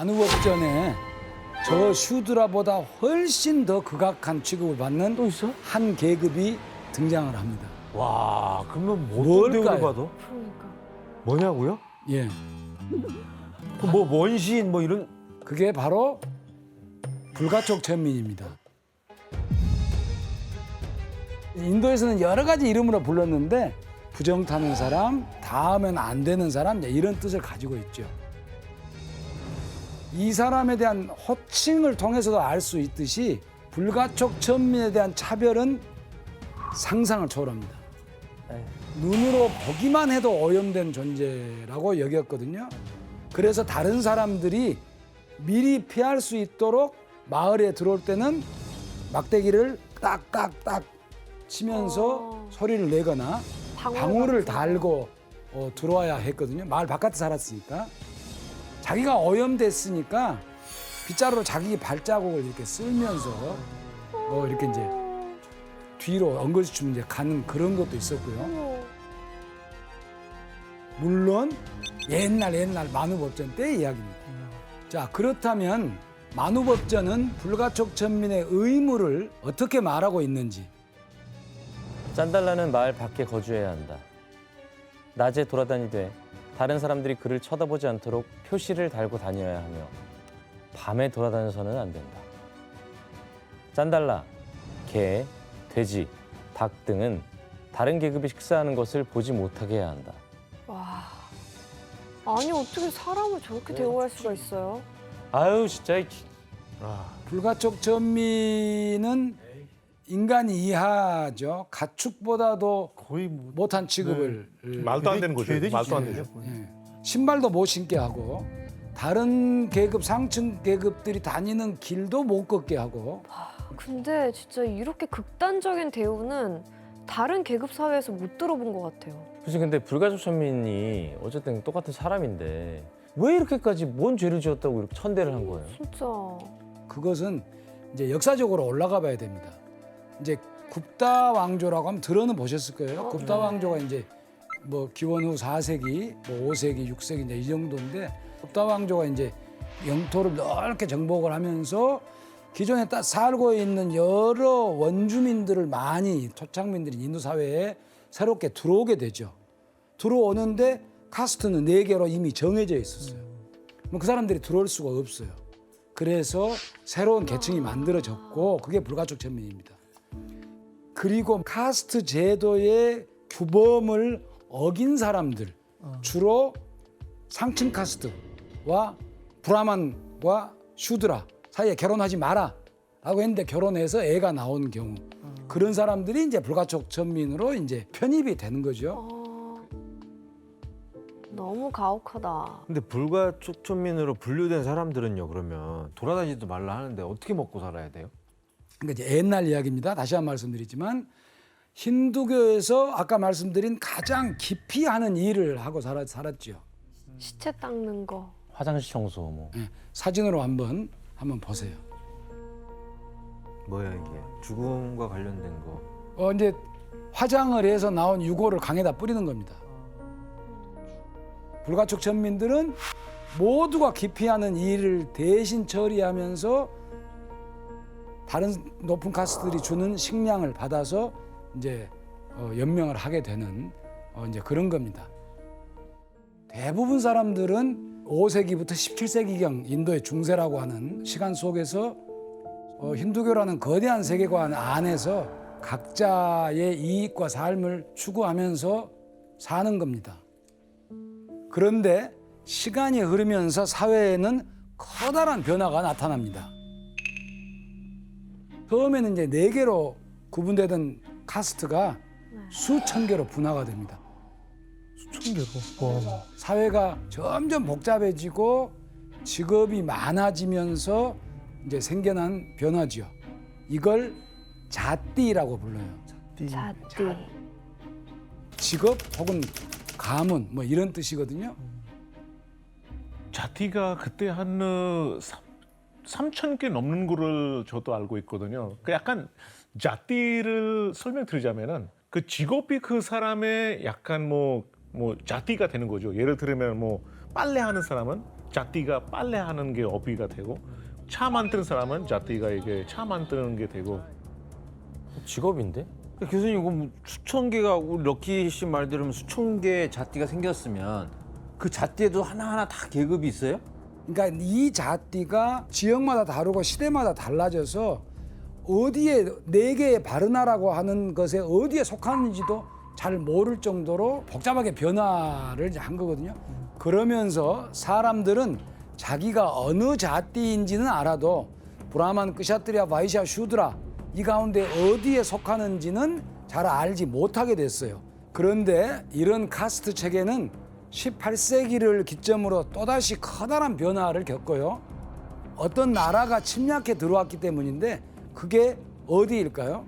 만우업전에 저 슈드라보다 훨씬 더 극악한 취급을 받는 또 있어? 한 계급이 등장을 합니다. 와, 그러면 뭐 뭘까요? 어떤 대우를 받아? 그러니까. 뭐냐고요? 예, 그 뭐 원시인 뭐 이런 그게 바로 불가촉 천민입니다. 인도에서는 여러 가지 이름으로 불렀는데 부정 타는 사람, 닿으면 안 되는 사람 이런 뜻을 가지고 있죠. 이 사람에 대한 호칭을 통해서도 알 수 있듯이 불가촉 천민에 대한 차별은 상상을 초월합니다. 눈으로 보기만 해도 오염된 존재라고 여겼거든요. 그래서 다른 사람들이 미리 피할 수 있도록 마을에 들어올 때는 막대기를 딱딱딱 치면서 소리를 내거나 방울을 달고 들어와야 했거든요. 마을 바깥에 살았으니까. 자기가 오염됐으니까 빗자루로 자기 발자국을 이렇게 쓸면서 이렇게 이제 뒤로 엉거주춤 이제 가는 그런 것도 있었고요. 물론 옛날 만우법전 때 이야기입니다. 자, 그렇다면 만우법전은 불가촉 천민의 의무를 어떻게 말하고 있는지. 짠달라는 마을 밖에 거주해야 한다. 낮에 돌아다니되 다른 사람들이 그를 쳐다보지 않도록 표시를 달고 다녀야 하며 밤에 돌아다녀서는 안 된다. 짠달라, 개, 돼지, 닭 등은 다른 계급이 식사하는 것을 보지 못하게 해야 한다. 와. 아니 어떻게 사람을 저렇게 대우할 수가 있어요? 아유 진짜 불가촉 천민은 인간 이하죠. 가축보다도 거의 뭐 못한 취급을 말도 안 되는 거죠. 말도 안 되죠. 예. 신발도 못 신게 하고 다른 계급 상층 계급들이 다니는 길도 못 걷게 하고 근데 진짜 이렇게 극단적인 대우는 다른 계급 사회에서 못 들어본 것 같아요. 그치 근데 불가촉 천민이 어쨌든 똑같은 사람인데 왜 이렇게까지 뭔 죄를 지었다고 이렇게 천대를 한 거예요? 진짜. 그것은 이제 역사적으로 올라가 봐야 됩니다. 이제 굽다 왕조라고 하면 들어는 보셨을 거예요. 굽다 왕조가 이제 뭐 기원 후 4세기, 뭐 5세기, 6세기 이제 이 정도인데 굽다 왕조가 이제 영토를 넓게 정복을 하면서 기존에 딱 살고 있는 여러 원주민들을 많이 토착민들이 인도 사회에 새롭게 들어오게 되죠. 들어오는데 카스트는 4개로 이미 정해져 있었어요. 그 사람들이 들어올 수가 없어요. 그래서 새로운 계층이 만들어졌고 그게 불가촉 천민입니다. 그리고 카스트 제도의 규범을 어긴 사람들, 주로 상층 카스트와 브라만과 슈드라 사이에 결혼하지 마라 라고 했는데 결혼해서 애가 나온 경우 그런 사람들이 이제 불가촉 천민으로 이제 편입이 되는 거죠. 너무 가혹하다. 근데 불가촉 천민으로 분류된 사람들은요 그러면 돌아다니지도 말라 하는데 어떻게 먹고 살아야 돼요? 그러니까 이제 옛날 이야기입니다. 다시 한 번 말씀드리지만 힌두교에서 아까 말씀드린 가장 깊이 하는 일을 하고 살았죠. 시체 닦는 거. 화장실 청소 뭐. 예, 사진으로 한번 보세요. 뭐야 이게 죽음과 관련된 거. 이제 화장을 해서 나온 유골을 강에다 뿌리는 겁니다. 불가촉 천민들은 모두가 기피하는 일을 대신 처리하면서 다른 높은 카스트들이 주는 식량을 받아서 이제 연명을 하게 되는 이제 그런 겁니다. 대부분 사람들은 5세기부터 17세기경 인도의 중세라고 하는 시간 속에서 힌두교라는 거대한 세계관 안에서 각자의 이익과 삶을 추구하면서 사는 겁니다. 그런데 시간이 흐르면서 사회에는 커다란 변화가 나타납니다. 처음에는 이제 4개로 구분되던 카스트가 수천 개로 분화가 됩니다. 수천 개로. 와. 사회가 점점 복잡해지고 직업이 많아지면서 이제 생겨난 변화지요. 이걸 자띠라고 불러요. 자띠. 직업 혹은 가문 뭐 이런 뜻이거든요. 자티가 그때 한 3천 개 넘는 거를 저도 알고 있거든요. 그 약간 자티를 설명드리자면은 그 직업이 그 사람의 약간 뭐 자티가 되는 거죠. 예를 들면 뭐 빨래하는 사람은 자띠가 빨래하는 게 업이가 되고 차 만드는 사람은 자띠가 이게 차 만드는 게 되고 직업인데? 교수님 이거 뭐 수천 개가 우리 럭키 씨 말 들으면 수천 개의 자띠가 생겼으면 그 자띠에도 하나하나 다 계급이 있어요? 그러니까 이 자띠가 지역마다 다르고 시대마다 달라져서 어디에 네 개의 바르나라고 하는 것에 어디에 속하는지도 잘 모를 정도로 복잡하게 변화를 이제 한 거거든요. 그러면서 사람들은 자기가 어느 자띠인지는 알아도 브라만, 크샤트리아, 바이샤, 슈드라 이 가운데 어디에 속하는지는 잘 알지 못하게 됐어요. 그런데 이런 카스트 체계는 18세기를 기점으로 또다시 커다란 변화를 겪어요. 어떤 나라가 침략해 들어왔기 때문인데 그게 어디일까요?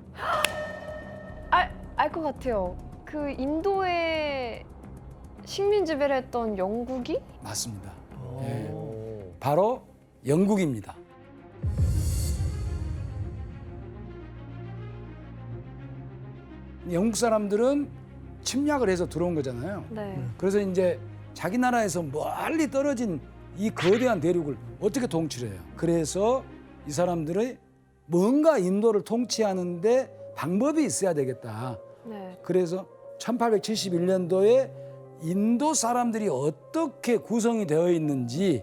알 것 같아요. 그 인도에 식민 지배를 했던 영국이? 맞습니다. 예. 바로 영국입니다. 영국 사람들은 침략을 해서 들어온 거잖아요. 네. 그래서 이제 자기 나라에서 멀리 떨어진 이 거대한 대륙을 어떻게 통치를 해요? 그래서 이 사람들의 뭔가 인도를 통치하는데 방법이 있어야 되겠다. 네. 그래서 1871년도에 인도 사람들이 어떻게 구성이 되어 있는지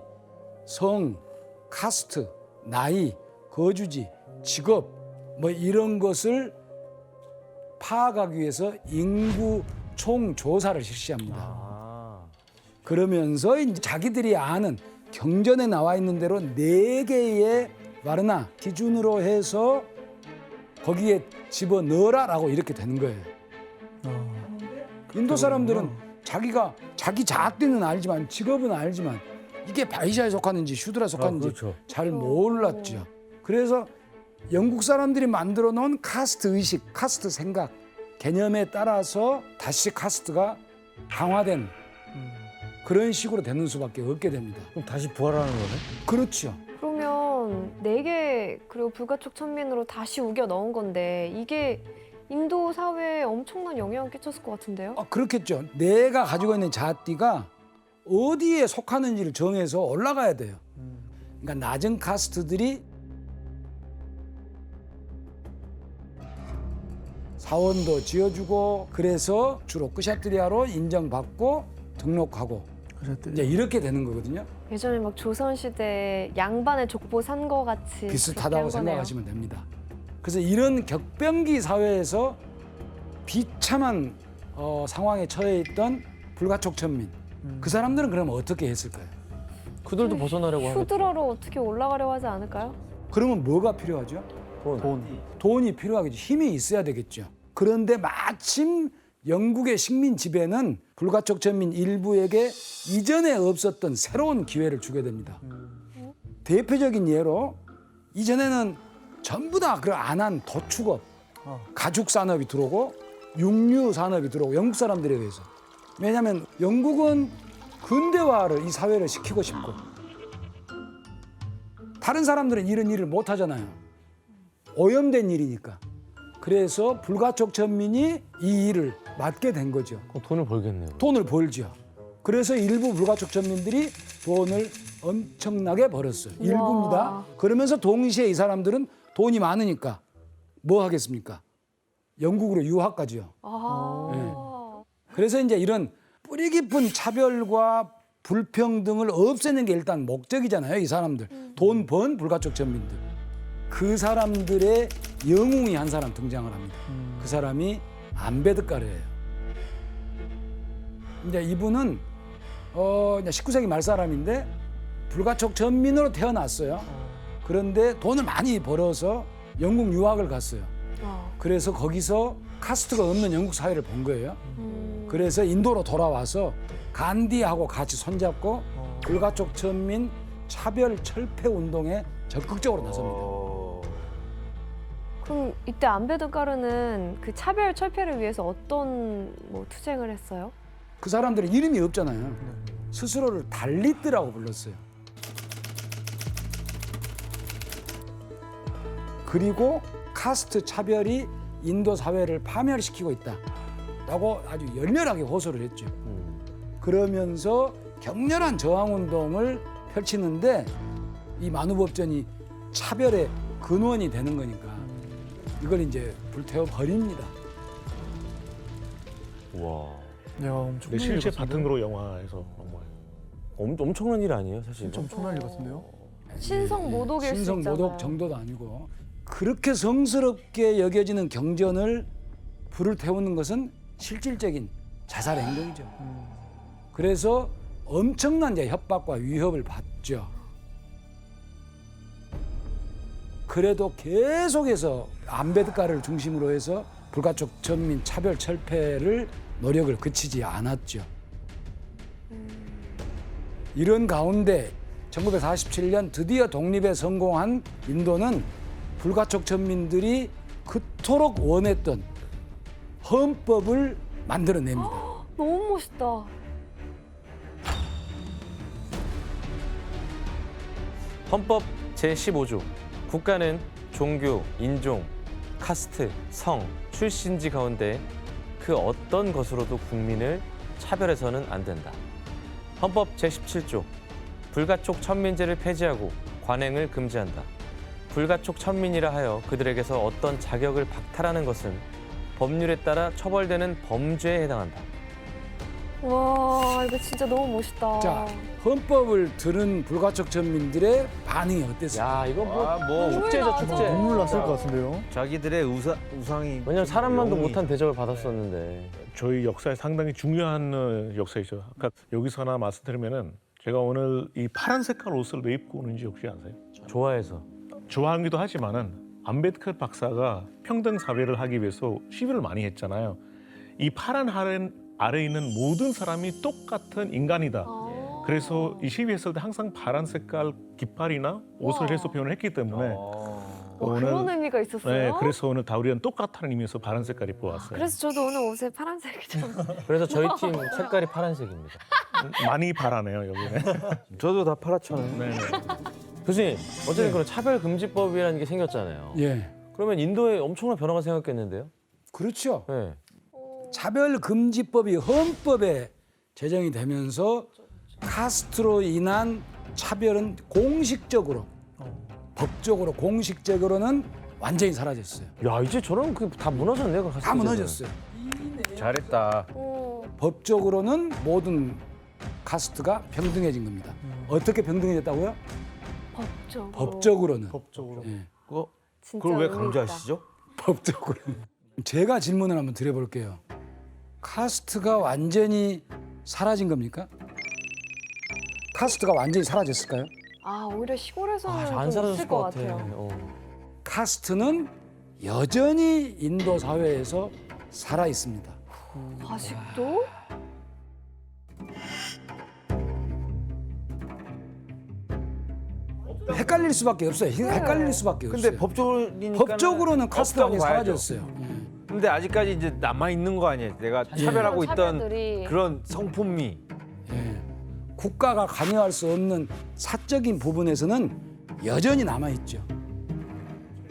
성, 카스트, 나이, 거주지, 직업 뭐 이런 것을 파악하기 위해서 인구 총조사를 실시합니다. 아, 그러면서 이제 자기들이 아는 경전에 나와 있는 대로 네 개의 와르나 기준으로 해서 거기에 집어 넣어라라고 이렇게 되는 거예요. 인도 사람들은 자기가 자기 자띠는 알지만 직업은 알지만 이게 바이샤에 속하는지 슈드라에 속하는지 그렇죠. 잘 몰랐죠. 그래서 영국 사람들이 만들어 놓은 카스트 의식, 카스트 생각, 개념에 따라서 다시 카스트가 강화된 그런 식으로 되는 수밖에 없게 됩니다. 그럼 다시 부활하는 거네? 그렇죠. 그러면 4개 그리고 불가촉 천민으로 다시 우겨 넣은 건데 이게 인도 사회에 엄청난 영향을 끼쳤을 것 같은데요? 그렇겠죠. 내가 가지고 있는 자띠가 어디에 속하는지를 정해서 올라가야 돼요. 그러니까 낮은 카스트들이 사원도 지어주고 그래서 주로 크샤트리아로 인정받고 등록하고 이제 이렇게 되는 거거든요. 예전에 막 조선시대 양반의 족보 산 거 같이 그렇게 비슷하다고 한 거네요. 생각하시면 됩니다. 그래서 이런 격변기 사회에서 비참한 상황에 처해 있던 불가촉 천민 그 사람들은 그러면 어떻게 했을까요? 그들도 벗어나려고 하겠죠. 휴드라로 어떻게 올라가려고 하지 않을까요? 그러면 뭐가 필요하죠? 돈이 필요하겠죠. 힘이 있어야 되겠죠. 그런데 마침 영국의 식민 지배는 불가촉 천민 일부에게 이전에 없었던 새로운 기회를 주게 됩니다. 대표적인 예로 이전에는 전부 다 그걸 안 한 도축업, 가죽 산업이 들어오고 육류 산업이 들어오고 영국 사람들에 의해서. 왜냐하면 영국은 근대화를 이 사회를 시키고 싶고 다른 사람들은 이런 일을 못 하잖아요. 오염된 일이니까. 그래서 불가촉 천민이 이 일을 맡게 된 거죠. 그럼 돈을 벌겠네요. 돈을 벌죠. 그래서 일부 불가촉 천민들이 돈을 엄청나게 벌었어요. 우와. 일부입니다. 그러면서 동시에 이 사람들은 돈이 많으니까 뭐 하겠습니까? 영국으로 유학 가죠. 아. 그래서 이제 이런 뿌리 깊은 차별과 불평등을 없애는 게 일단 목적이잖아요. 이 사람들. 돈 번 불가촉 천민들. 그 사람들의 영웅이 한 사람 등장을 합니다. 그 사람이 암베드카르예요. 이제 이분은 이제 19세기 말 사람인데 불가촉 천민으로 태어났어요. 그런데 돈을 많이 벌어서 영국 유학을 갔어요. 그래서 거기서 카스트가 없는 영국 사회를 본 거예요. 그래서 인도로 돌아와서 간디하고 같이 손잡고 불가촉 천민 차별 철폐 운동에 적극적으로 나섭니다. 그럼 이때 암베드카르는 그 차별 철폐를 위해서 어떤 뭐 투쟁을 했어요? 그 사람들은 이름이 없잖아요. 스스로를 달리트라고 불렀어요. 그리고 카스트 차별이 인도 사회를 파멸시키고 있다라고 아주 열렬하게 호소를 했죠. 그러면서 격렬한 저항운동을 펼치는데 이 만우법전이 차별의 근원이 되는 거니까 이걸 이제 불태워 버립니다. 와, 야, 엄청 근데 실제 바탕으로 영화에서 뭐 엄청난 일 아니에요, 사실? 진짜 엄청난 일 같은데요? 신성 모독일 수 있잖아요. 신성 모독 정도도 아니고 그렇게 성스럽게 여겨지는 경전을 불을 태우는 것은 실질적인 자살 행동이죠. 그래서 엄청난 이제 협박과 위협을 받죠. 그래도 계속해서 안베드카를 중심으로 해서 불가촉 전민 차별 철폐를 노력을 그치지 않았죠. 이런 가운데 1947년 드디어 독립에 성공한 인도는 불가촉 전민들이 그토록 원했던 헌법을 만들어냅니다. 너무 멋있다. 헌법 제15조. 국가는 종교, 인종, 카스트, 성, 출신지 가운데 그 어떤 것으로도 국민을 차별해서는 안 된다. 헌법 제17조. 불가촉 천민제를 폐지하고 관행을 금지한다. 불가촉 천민이라 하여 그들에게서 어떤 자격을 박탈하는 것은 법률에 따라 처벌되는 범죄에 해당한다. 와, 이거 진짜 너무 멋있다. 자, 헌법을 들은 불가촉 전민들의 반응이 어땠어요? 야, 이거 뭐 축제죠, 축제. 눈물 났을 것 같은데요? 자기들의 우상이 왜냐면 사람만도 영웅이- 못한 대접을 받았었는데. 저희 역사에 상당히 중요한 역사이죠. 아까 여기서 하나 말씀드리면은 제가 오늘 이 파란 색깔 옷을 왜 입고 오는지 혹시 아세요? 좋아해서. 좋아하기도 하지만은 안베드커 박사가 평등 사회를 하기 위해서 시위를 많이 했잖아요. 이 파란 아래에 있는 모든 사람이 똑같은 인간이다. 아. 그래서 이 시위했을 때 항상 파란 색깔 깃발이나 옷을 와. 해서 표현을 했기 때문에 그런 의미가 있었어요? 네, 그래서 오늘 다 우리는 똑같다는 의미에서 파란 색깔 입고 왔어요. 그래서 저도 오늘 옷에 파란색이 좀. 그래서 저희 팀 색깔이 파란색입니다. 많이 파라네요 여기는. 저도 다 팔았잖아요. 네. 교수님, 어쨌든 그런 차별금지법이라는 게 생겼잖아요. 예, 그러면 인도에 엄청난 변화가 생겼겠는데요? 그렇죠. 네. 차별금지법이 헌법에 제정이 되면서 카스트로 인한 차별은 공식적으로, 법적으로 공식적으로는 완전히 사라졌어요. 야, 이제 저런 그 다 무너졌네요. 그 다 카스트제도는. 무너졌어요. 잘했다. 법적으로는 모든 카스트가 평등해진 겁니다. 어떻게 평등해졌다고요? 법적으로. 법적으로는. 법적으로. 예, 그거 진짜 그걸 왜 의미 있다. 강조하시죠? 법적으로는. 제가 질문을 한번 드려볼게요. 카스트가 완전히 사라진 겁니까? 카스트가 완전히 사라졌을까요? 아, 오히려 시골에서는 안 좀 사라졌을 있을 것 것 같아. 같아요. 카스트는 여전히 인도 사회에서 살아 있습니다. 아직도? 헷갈릴 수밖에 없어요. 헷갈릴 수밖에 없어요. 근데 법적으로는 카스트가 완전히 봐야죠. 사라졌어요. 근데 아직까지 이제 남아 있는 거 아니에요? 내가 차별하고 있던 차별들이. 그런 성품미. 예. 국가가 관여할 수 없는 사적인 부분에서는 여전히 남아 있죠.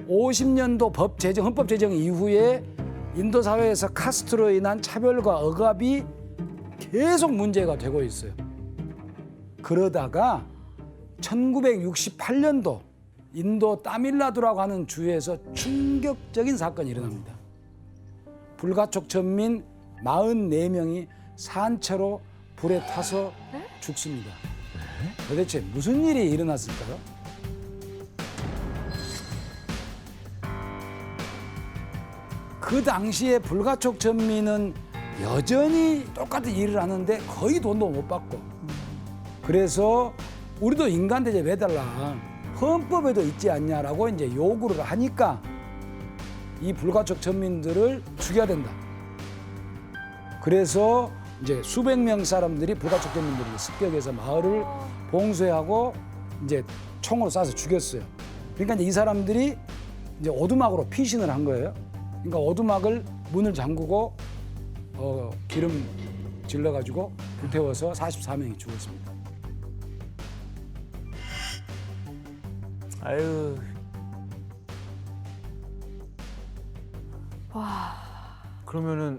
50년도 헌법 제정 이후에 인도 사회에서 카스트로 인한 차별과 억압이 계속 문제가 되고 있어요. 그러다가 1968년도 인도 따밀나두라고 하는 주에서 충격적인 사건이 일어납니다. 불가촉 전민 44명이 산채로 불에 타서 죽습니다. 도대체 무슨 일이 일어났을까요? 그 당시에 불가촉 전민은 여전히 똑같은 일을 하는데 거의 돈도 못 받고, 그래서 우리도 인간 대접 해달라, 헌법에도 있지 않냐라고 이제 요구를 하니까 이 불가촉 전민들을 죽여야 된다. 그래서 이제 수백 명 사람들이 불가촉 전민들이 습격해서 마을을 봉쇄하고 이제 총으로 쏴서 죽였어요. 그러니까 이제 이 사람들이 이제 오두막으로 피신을 한 거예요. 그러니까 오두막을 문을 잠그고 기름 질러가지고 불태워서 44명이 죽었습니다. 아유. 와. 그러면은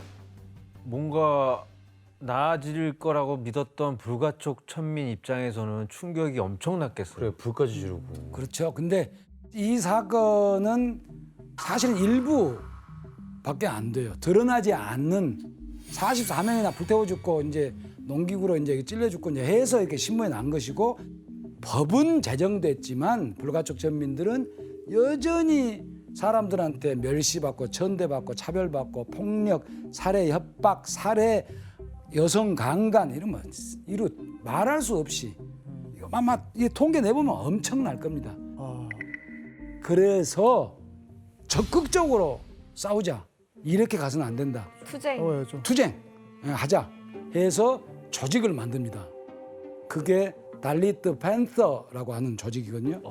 뭔가 나아질 거라고 믿었던 불가촉 천민 입장에서는 충격이 엄청났겠어요. 그래 불까지 지르고. 그렇죠. 근데 이 사건은 사실 일부밖에 안 돼요. 드러나지 않는 44명이나 불태워 죽고 이제 농기구로 이제 찔러 죽고 이제 해서 이렇게 신문에 난 것이고 법은 제정됐지만 불가촉 전민들은 여전히 사람들한테 멸시받고 천대받고 차별받고 폭력, 살해 협박, 살해 여성 강간 이러면 이루 말할 수 없이 이거 아마 이 통계 내보면 엄청날 겁니다. 아, 그래서 적극적으로 싸우자. 이렇게 가서는 안 된다. 투쟁. 싸워야죠. 투쟁 하자 해서 조직을 만듭니다. 그게 달리트 팬서라고 하는 조직이거든요.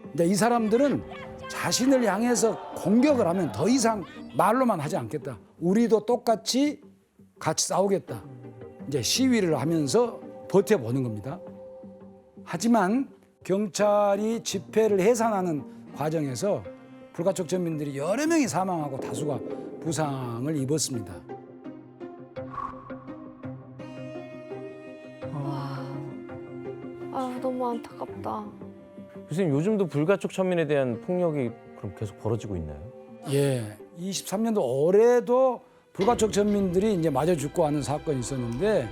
근데 이 사람들은 자신을 향해서 공격을 하면 더 이상 말로만 하지 않겠다. 우리도 똑같이 같이 싸우겠다. 이제 시위를 하면서 버텨보는 겁니다. 하지만 경찰이 집회를 해산하는 과정에서 불가촉 전민들이 여러 명이 사망하고 다수가 부상을 입었습니다. 아, 너무 안타깝다. 교수님 요즘도 불가촉 천민에 대한 폭력이 그럼 계속 벌어지고 있나요? 예, 23년도 올해도 불가촉 전민들이 이제 맞아 죽고 하는 사건이 있었는데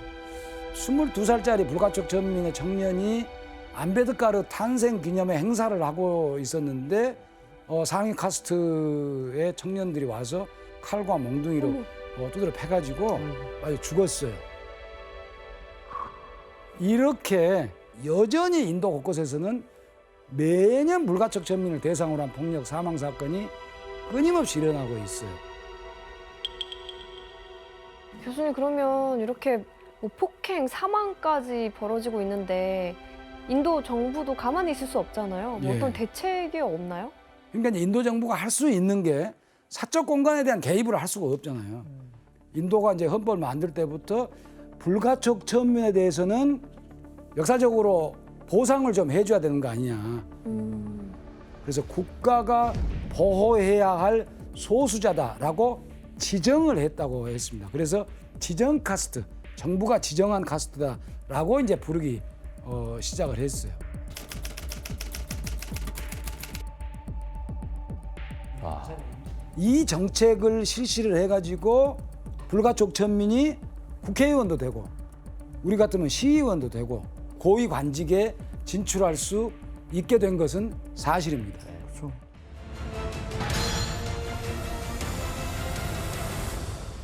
22살짜리 불가촉 전민의 청년이 안베드카르 탄생 기념의 행사를 하고 있었는데 상위 카스트의 청년들이 와서 칼과 몽둥이로 두드려 패가지고 아주 죽었어요. 이렇게 여전히 인도 곳곳에서는 매년 불가촉 전민을 대상으로 한 폭력 사망 사건이 끊임없이 일어나고 있어요. 교수님, 그러면 이렇게 뭐 폭행, 사망까지 벌어지고 있는데 인도 정부도 가만히 있을 수 없잖아요. 뭐 예. 어떤 대책이 없나요? 그러니까 인도 정부가 할 수 있는 게 사적 공간에 대한 개입을 할 수가 없잖아요. 인도가 이제 헌법을 만들 때부터 불가촉 천민에 대해서는 역사적으로 보상을 좀 해줘야 되는 거 아니냐. 그래서 국가가 보호해야 할 소수자다라고 지정을 했다고 했습니다. 그래서 지정 카스트, 정부가 지정한 카스트다라고 이제 부르기 시작을 했어요. 이 정책을 실시를 해가지고 불가촉 천민이 국회의원도 되고 우리 같으면 시의원도 되고 고위 관직에 진출할 수 있게 된 것은 사실입니다. 그렇죠.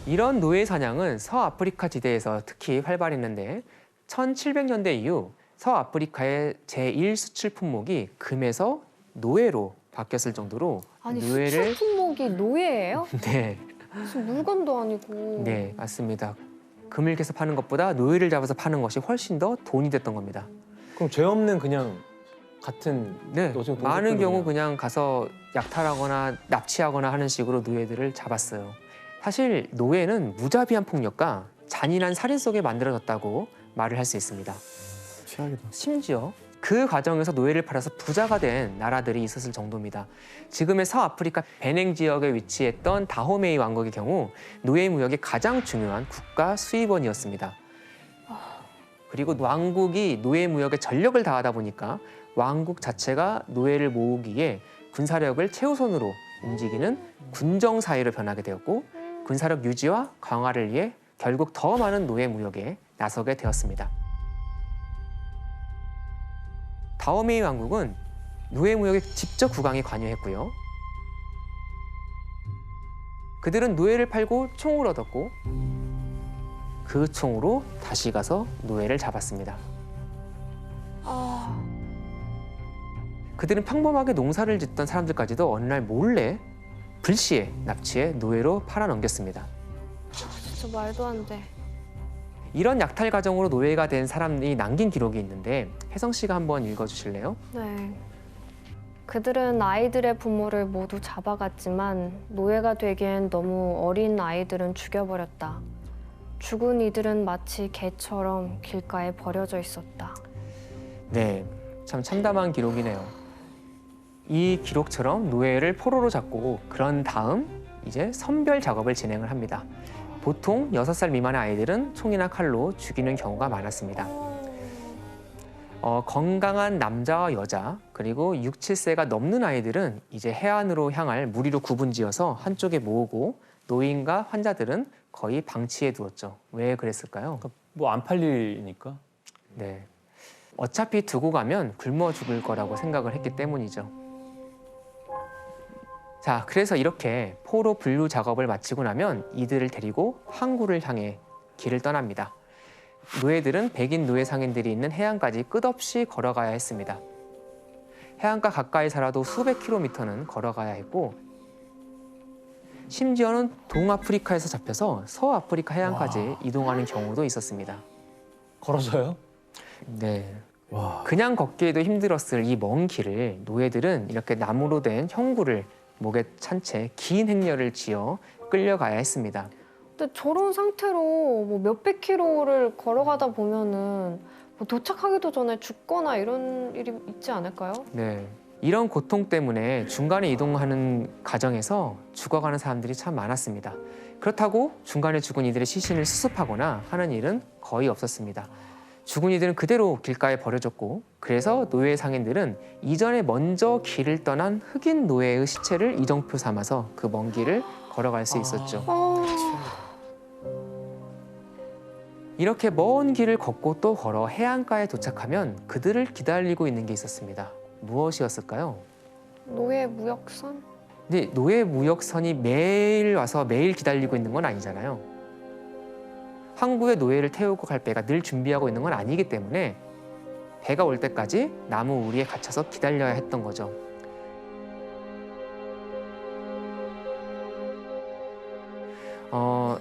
이런 노예 사냥은 서아프리카 지대에서 특히 활발했는데 1700년대 이후 서아프리카의 제1수출 품목이 금에서 노예로 바뀌었을 정도로 아니, 노예를 수출 품목이 노예예요? 네, 무슨 물건도 아니고. 네 맞습니다. 금을 캐서 파는 것보다 노예를 잡아서 파는 것이 훨씬 더 돈이 됐던 겁니다. 그럼 죄 없는 그냥 같은 네, 노동 많은 동족들을 경우 그냥 가서 약탈하거나 납치하거나 하는 식으로 노예들을 잡았어요. 사실 노예는 무자비한 폭력과 잔인한 살인 속에 만들어졌다고 말을 할 수 있습니다. 최악이다. 심지어 그 과정에서 노예를 팔아서 부자가 된 나라들이 있었을 정도입니다. 지금의 서아프리카 베냉 지역에 위치했던 다호메이 왕국의 경우 노예 무역의 가장 중요한 국가 수입원이었습니다. 그리고 왕국이 노예 무역에 전력을 다하다 보니까 왕국 자체가 노예를 모으기에 군사력을 최우선으로 움직이는 군정 사회로 변하게 되었고 군사력 유지와 강화를 위해 결국 더 많은 노예 무역에 나서게 되었습니다. 다오메이 왕국은 노예 무역에 직접 국왕이 관여했고요. 그들은 노예를 팔고 총을 얻었고 그 총으로 다시 가서 노예를 잡았습니다. 아, 그들은 평범하게 농사를 짓던 사람들까지도 어느 날 몰래 불시에 납치해 노예로 팔아넘겼습니다. 진짜 말도 안 돼. 이런 약탈 과정으로 노예가 된 사람이 남긴 기록이 있는데 혜성 씨가 한번 읽어주실래요? 네. 그들은 아이들의 부모를 모두 잡아갔지만 노예가 되기엔 너무 어린 아이들은 죽여버렸다. 죽은 이들은 마치 개처럼 길가에 버려져 있었다. 네, 참 참담한 기록이네요. 이 기록처럼 노예를 포로로 잡고 그런 다음 이제 선별 작업을 진행을 합니다. 보통 6살 미만의 아이들은 총이나 칼로 죽이는 경우가 많았습니다. 건강한 남자와 여자 그리고 6, 7세가 넘는 아이들은 이제 해안으로 향할 무리로 구분지어서 한쪽에 모으고 노인과 환자들은 거의 방치해 두었죠. 왜 그랬을까요? 뭐 안 팔리니까. 네. 어차피 두고 가면 굶어 죽을 거라고 생각을 했기 때문이죠. 자, 그래서 이렇게 포로 분류 작업을 마치고 나면 이들을 데리고 항구를 향해 길을 떠납니다. 노예들은 백인 노예 상인들이 있는 해안까지 끝없이 걸어가야 했습니다. 해안가 가까이 살아도 수백 킬로미터는 걸어가야 했고 심지어는 동아프리카에서 잡혀서 서아프리카 해안까지 이동하는 경우도 있었습니다. 걸어서요? 네. 와. 그냥 걷기에도 힘들었을 이 먼 길을 노예들은 이렇게 나무로 된 형구를 목에 찬 채 긴 행렬을 지어 끌려가야 했습니다. 근데 저런 상태로 뭐 몇백 킬로를 걸어가다 보면은 뭐 도착하기도 전에 죽거나 이런 일이 있지 않을까요? 네. 이런 고통 때문에 중간에 이동하는 과정에서 죽어가는 사람들이 참 많았습니다. 그렇다고 중간에 죽은 이들의 시신을 수습하거나 하는 일은 거의 없었습니다. 죽은 이들은 그대로 길가에 버려졌고 그래서 노예 상인들은 이전에 먼저 길을 떠난 흑인 노예의 시체를 이정표 삼아서 그 먼 길을 걸어갈 수 있었죠. 이렇게 먼 길을 걷고 또 걸어 해안가에 도착하면 그들을 기다리고 있는 게 있었습니다. 무엇이었을까요? 노예 무역선? 근데 노예 무역선이 매일 와서 매일 기다리고 있는 건 아니잖아요. 항구에 노예를 태우고 갈 배가 늘 준비하고 있는 건 아니기 때문에 배가 올 때까지 나무 우리에 갇혀서 기다려야 했던 거죠.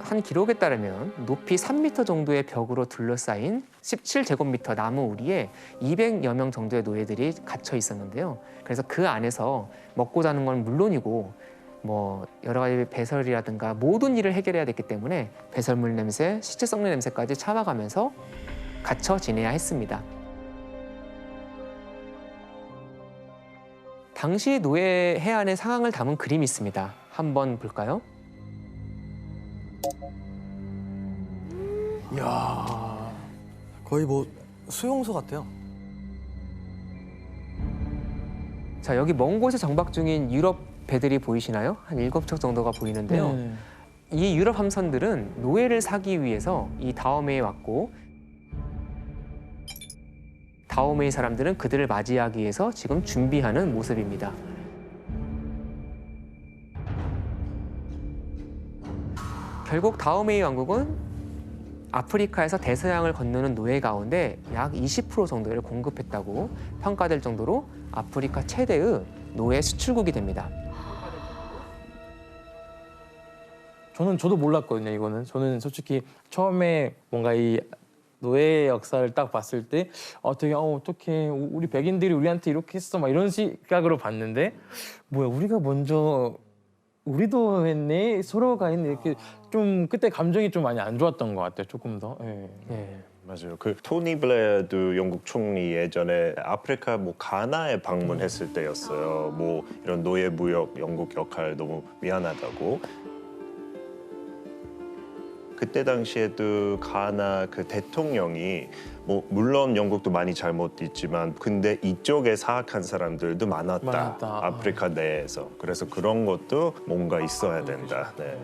한 기록에 따르면 높이 3m 정도의 벽으로 둘러싸인 17제곱미터 나무 우리에 200여 명 정도의 노예들이 갇혀 있었는데요. 그래서 그 안에서 먹고 자는 건 물론이고 뭐 여러 가지 배설이라든가 모든 일을 해결해야 됐기 때문에 배설물 냄새, 시체 썩는 냄새까지 참아가면서 갇혀 지내야 했습니다. 당시 노예 해안의 상황을 담은 그림이 있습니다. 한번 볼까요? 이야, 거의 뭐 수용소 같아요. 자, 여기 먼 곳에 정박 중인 유럽 배들이 보이시나요? 한 7척 정도가 보이는데요. 이 유럽 함선들은 노예를 사기 위해서 이 다오메에 왔고 다오메이 사람들은 그들을 맞이하기 위해서 지금 준비하는 모습입니다. 결국 다오메이 왕국은 아프리카에서 대서양을 건너는 노예 가운데 약 20% 정도를 공급했다고 평가될 정도로 아프리카 최대의 노예 수출국이 됩니다. 저도 몰랐거든요, 이거는. 저는 솔직히 처음에 뭔가 이 노예 역사를 딱 봤을 때 되게 어떡해, 우리 백인들이 우리한테 이렇게 했어 막 이런 시각으로 봤는데 뭐야, 우리가 먼저 우리도 했네, 서로가 했네, 이렇게 좀 그때 감정이 좀 많이 안 좋았던 것 같아요, 조금 더. 예. 네. 맞아요. 그 토니 블레어도 영국 총리 예전에 아프리카 뭐 가나에 방문했을 때였어요. 뭐 이런 노예 무역 영국 역할 너무 미안하다고. 그때 당시에도 가나 그 대통령이 뭐 물론 영국도 많이 잘못했지만 근데 이쪽에 사악한 사람들도 많았다. 아프리카 내에서. 그래서 그런 것도 뭔가 있어야 된다. 네.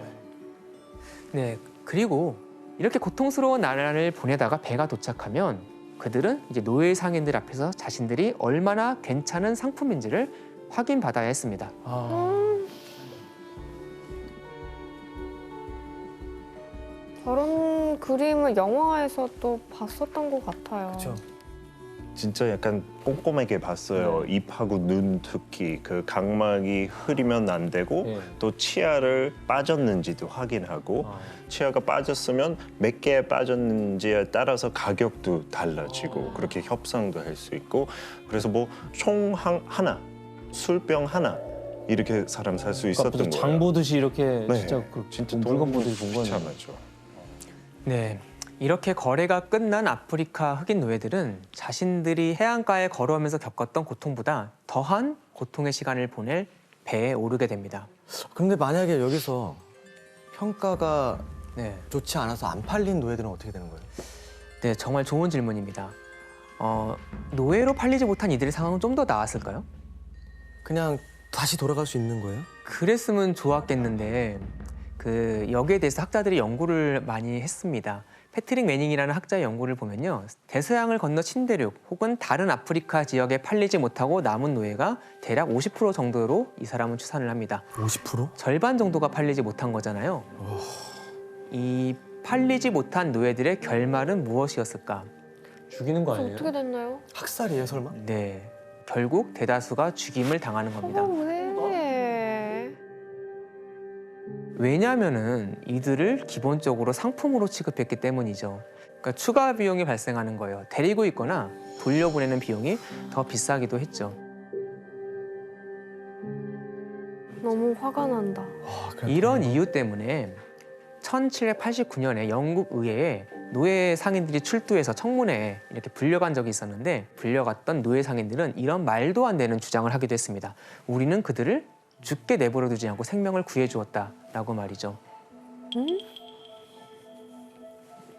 네, 그리고 이렇게 고통스러운 나라를 보내다가 배가 도착하면 그들은 이제 노예 상인들 앞에서 자신들이 얼마나 괜찮은 상품인지를 확인받아야 했습니다. 저런 그림을 영화에서 또 봤었던 것 같아요. 그렇죠. 진짜 약간 꼼꼼하게 봤어요. 입하고 눈 특히 그 각막이 흐리면 안 되고 또 치아를 빠졌는지도 확인하고 치아가 빠졌으면 몇 개 빠졌는지에 따라서 가격도 달라지고 그렇게 협상도 할 수 있고 그래서 뭐 총 하나, 술병 하나 이렇게 사람 살 수 있었던 거예요. 장 보듯이 이렇게 네. 진짜 진짜 물건 보듯이 본 거네요. 비참하죠. 네, 이렇게 거래가 끝난 아프리카 흑인 노예들은 자신들이 해안가에 걸어오면서 겪었던 고통보다 더한 고통의 시간을 보낼 배에 오르게 됩니다. 그런데 만약에 여기서 평가가 네, 좋지 않아서 안 팔린 노예들은 어떻게 되는 거예요? 네, 정말 좋은 질문입니다. 노예로 팔리지 못한 이들의 상황은 좀 더 나았을까요? 그냥 다시 돌아갈 수 있는 거예요? 그랬으면 좋았겠는데 여기에 대해서 학자들이 연구를 많이 했습니다. 패트릭 매닝이라는 학자의 연구를 보면요, 대서양을 건너 신대륙 혹은 다른 아프리카 지역에 팔리지 못하고 남은 노예가 대략 50% 정도로 이 사람은 추산을 합니다. 50%? 절반 정도가 팔리지 못한 거잖아요. 이 팔리지 못한 노예들의 결말은 무엇이었을까? 죽이는 거 그래서 아니에요? 어떻게 됐나요? 학살이에요 설마? 네, 결국 대다수가 죽임을 당하는 겁니다. 왜? 왜냐하면은 이들을 기본적으로 상품으로 취급했기 때문이죠. 그러니까 추가 비용이 발생하는 거예요. 데리고 있거나 돌려보내는 비용이 더 비싸기도 했죠. 너무 화가 난다. 이런 이유 때문에 1789년에 영국 의회에 노예 상인들이 출두해서 청문회에 이렇게 불려간 적이 있었는데, 불려갔던 노예 상인들은 이런 말도 안 되는 주장을 하기도 했습니다. 우리는 그들을 죽게 내버려 두지 않고 생명을 구해주었다라고 말이죠.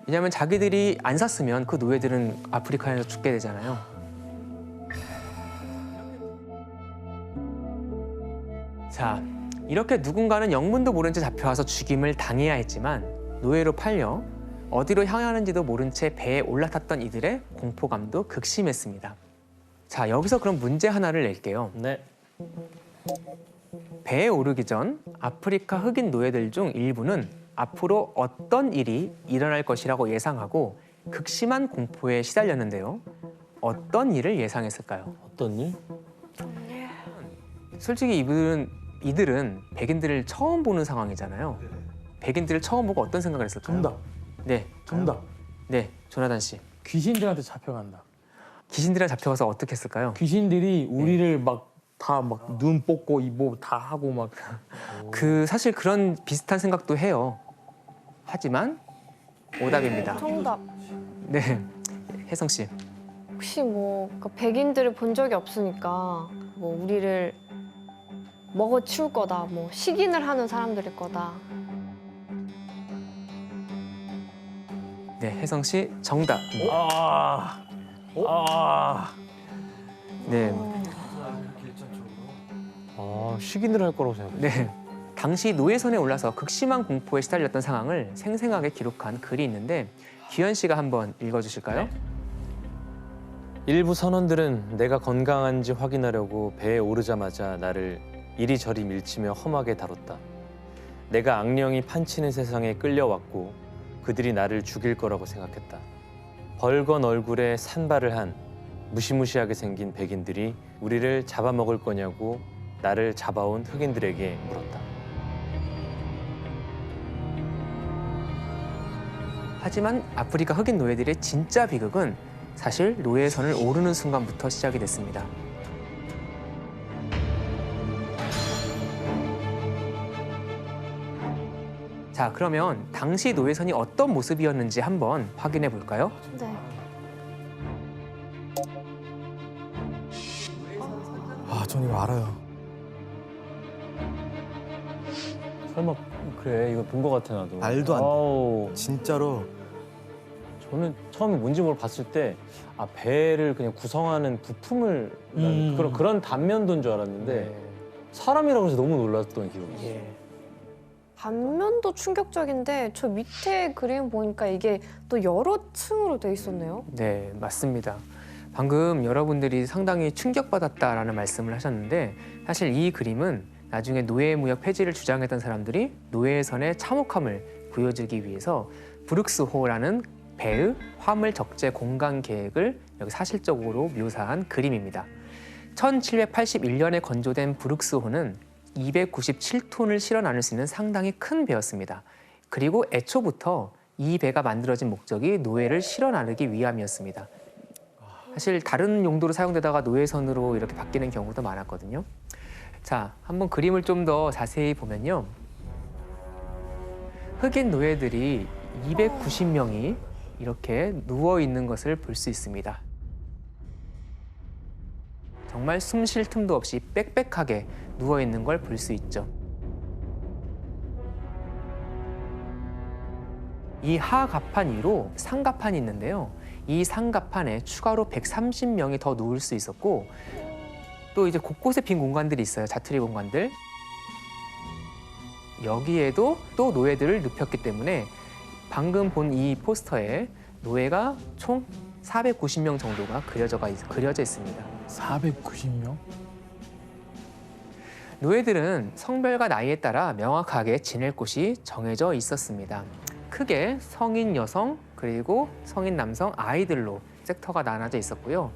왜냐하면 자기들이 안 샀으면 그 노예들은 아프리카에서 죽게 되잖아요. 자, 이렇게 누군가는 영문도 모른 채 잡혀와서 죽임을 당해야 했지만 노예로 팔려 어디로 향하는지도 모른 채 배에 올라탔던 이들의 공포감도 극심했습니다. 자, 여기서 그럼 문제 하나를 낼게요. 네. 배에 오르기 전 아프리카 흑인 노예들 중 일부는 앞으로 어떤 일이 일어날 것이라고 예상하고 극심한 공포에 시달렸는데요. 어떤 일을 예상했을까요? 어떤 일? 솔직히 이들은 백인들을 처음 보는 상황이잖아요. 백인들을 처음 보고 어떤 생각을 했을까요? 정답. 네, 정답. 네, 조나단 씨. 귀신들한테 잡혀간다. 귀신들이랑 잡혀가서 어떻게 했을까요? 귀신들이 우리를 막 다 막 눈 뽑고 이보 다 하고 막. 네. 사실 그런 비슷한 생각도 해요. 하지만 오답입니다. 정답. 네, 혜성 씨. 혹시 그러니까 백인들을 본 적이 없으니까 우리를 먹어치울 거다, 식인을 하는 사람들일 거다. 네, 혜성 씨 정답. 네, 식인을 할 거라고 생각해. 네. 당시 노예선에 올라서 극심한 공포에 시달렸던 상황을 생생하게 기록한 글이 있는데 규현 씨가 한번 읽어주실까요? 일부 선원들은 내가 건강한지 확인하려고 배에 오르자마자 나를 이리저리 밀치며 험하게 다뤘다. 내가 악령이 판치는 세상에 끌려왔고 그들이 나를 죽일 거라고 생각했다. 벌건 얼굴에 산발을 한 무시무시하게 생긴 백인들이 우리를 잡아먹을 거냐고 나를 잡아온 흑인들에게 물었다. 하지만 아프리카 흑인 노예들의 진짜 비극은 사실 노예선을 오르는 순간부터 시작이 됐습니다. 자, 그러면 당시 노예선이 어떤 모습이었는지 한번 확인해 볼까요? 네. 전 이거 알아요. 설마 그래 이거 본 거 같아 나도. 말도 안 돼. 아우, 진짜로 저는 처음에 뭔지 모르고 봤을 때 배를 그냥 구성하는 부품을 그런 단면도인 줄 알았는데 사람이라고 해서 너무 놀랐던 기억이 있어요. 예. 반면도 충격적인데 저 밑에 그림 보니까 이게 또 여러 층으로 돼 있었네요. 네, 맞습니다. 방금 여러분들이 상당히 충격받았다라는 말씀을 하셨는데 사실 이 그림은 나중에 노예무역 폐지를 주장했던 사람들이 노예선의 참혹함을 보여주기 위해서 브룩스호라는 배의 화물 적재 공간 계획을 여기 사실적으로 묘사한 그림입니다. 1781년에 건조된 브룩스호는 297톤을 실어 나눌 수 있는 상당히 큰 배였습니다. 그리고 애초부터 이 배가 만들어진 목적이 노예를 실어 나르기 위함이었습니다. 사실 다른 용도로 사용되다가 노예선으로 이렇게 바뀌는 경우도 많았거든요. 자, 한번 그림을 좀 더 자세히 보면요. 흑인 노예들이 290명이 이렇게 누워 있는 것을 볼 수 있습니다. 정말 숨 쉴 틈도 없이 빽빽하게 누워 있는 걸 볼 수 있죠. 이 하갑판 위로 상갑판이 있는데요. 이 상갑판에 추가로 130명이 더 누울 수 있었고 또 이제 곳곳에 빈 공간들이 있어요. 자투리 공간들. 여기에도 또 노예들을 눕혔기 때문에 방금 본 이 포스터에 노예가 총 490명 정도가 그려져 있습니다. 490명? 노예들은 성별과 나이에 따라 명확하게 지낼 곳이 정해져 있었습니다. 크게 성인 여성 그리고 성인 남성 아이들로 섹터가 나눠져 있었고요.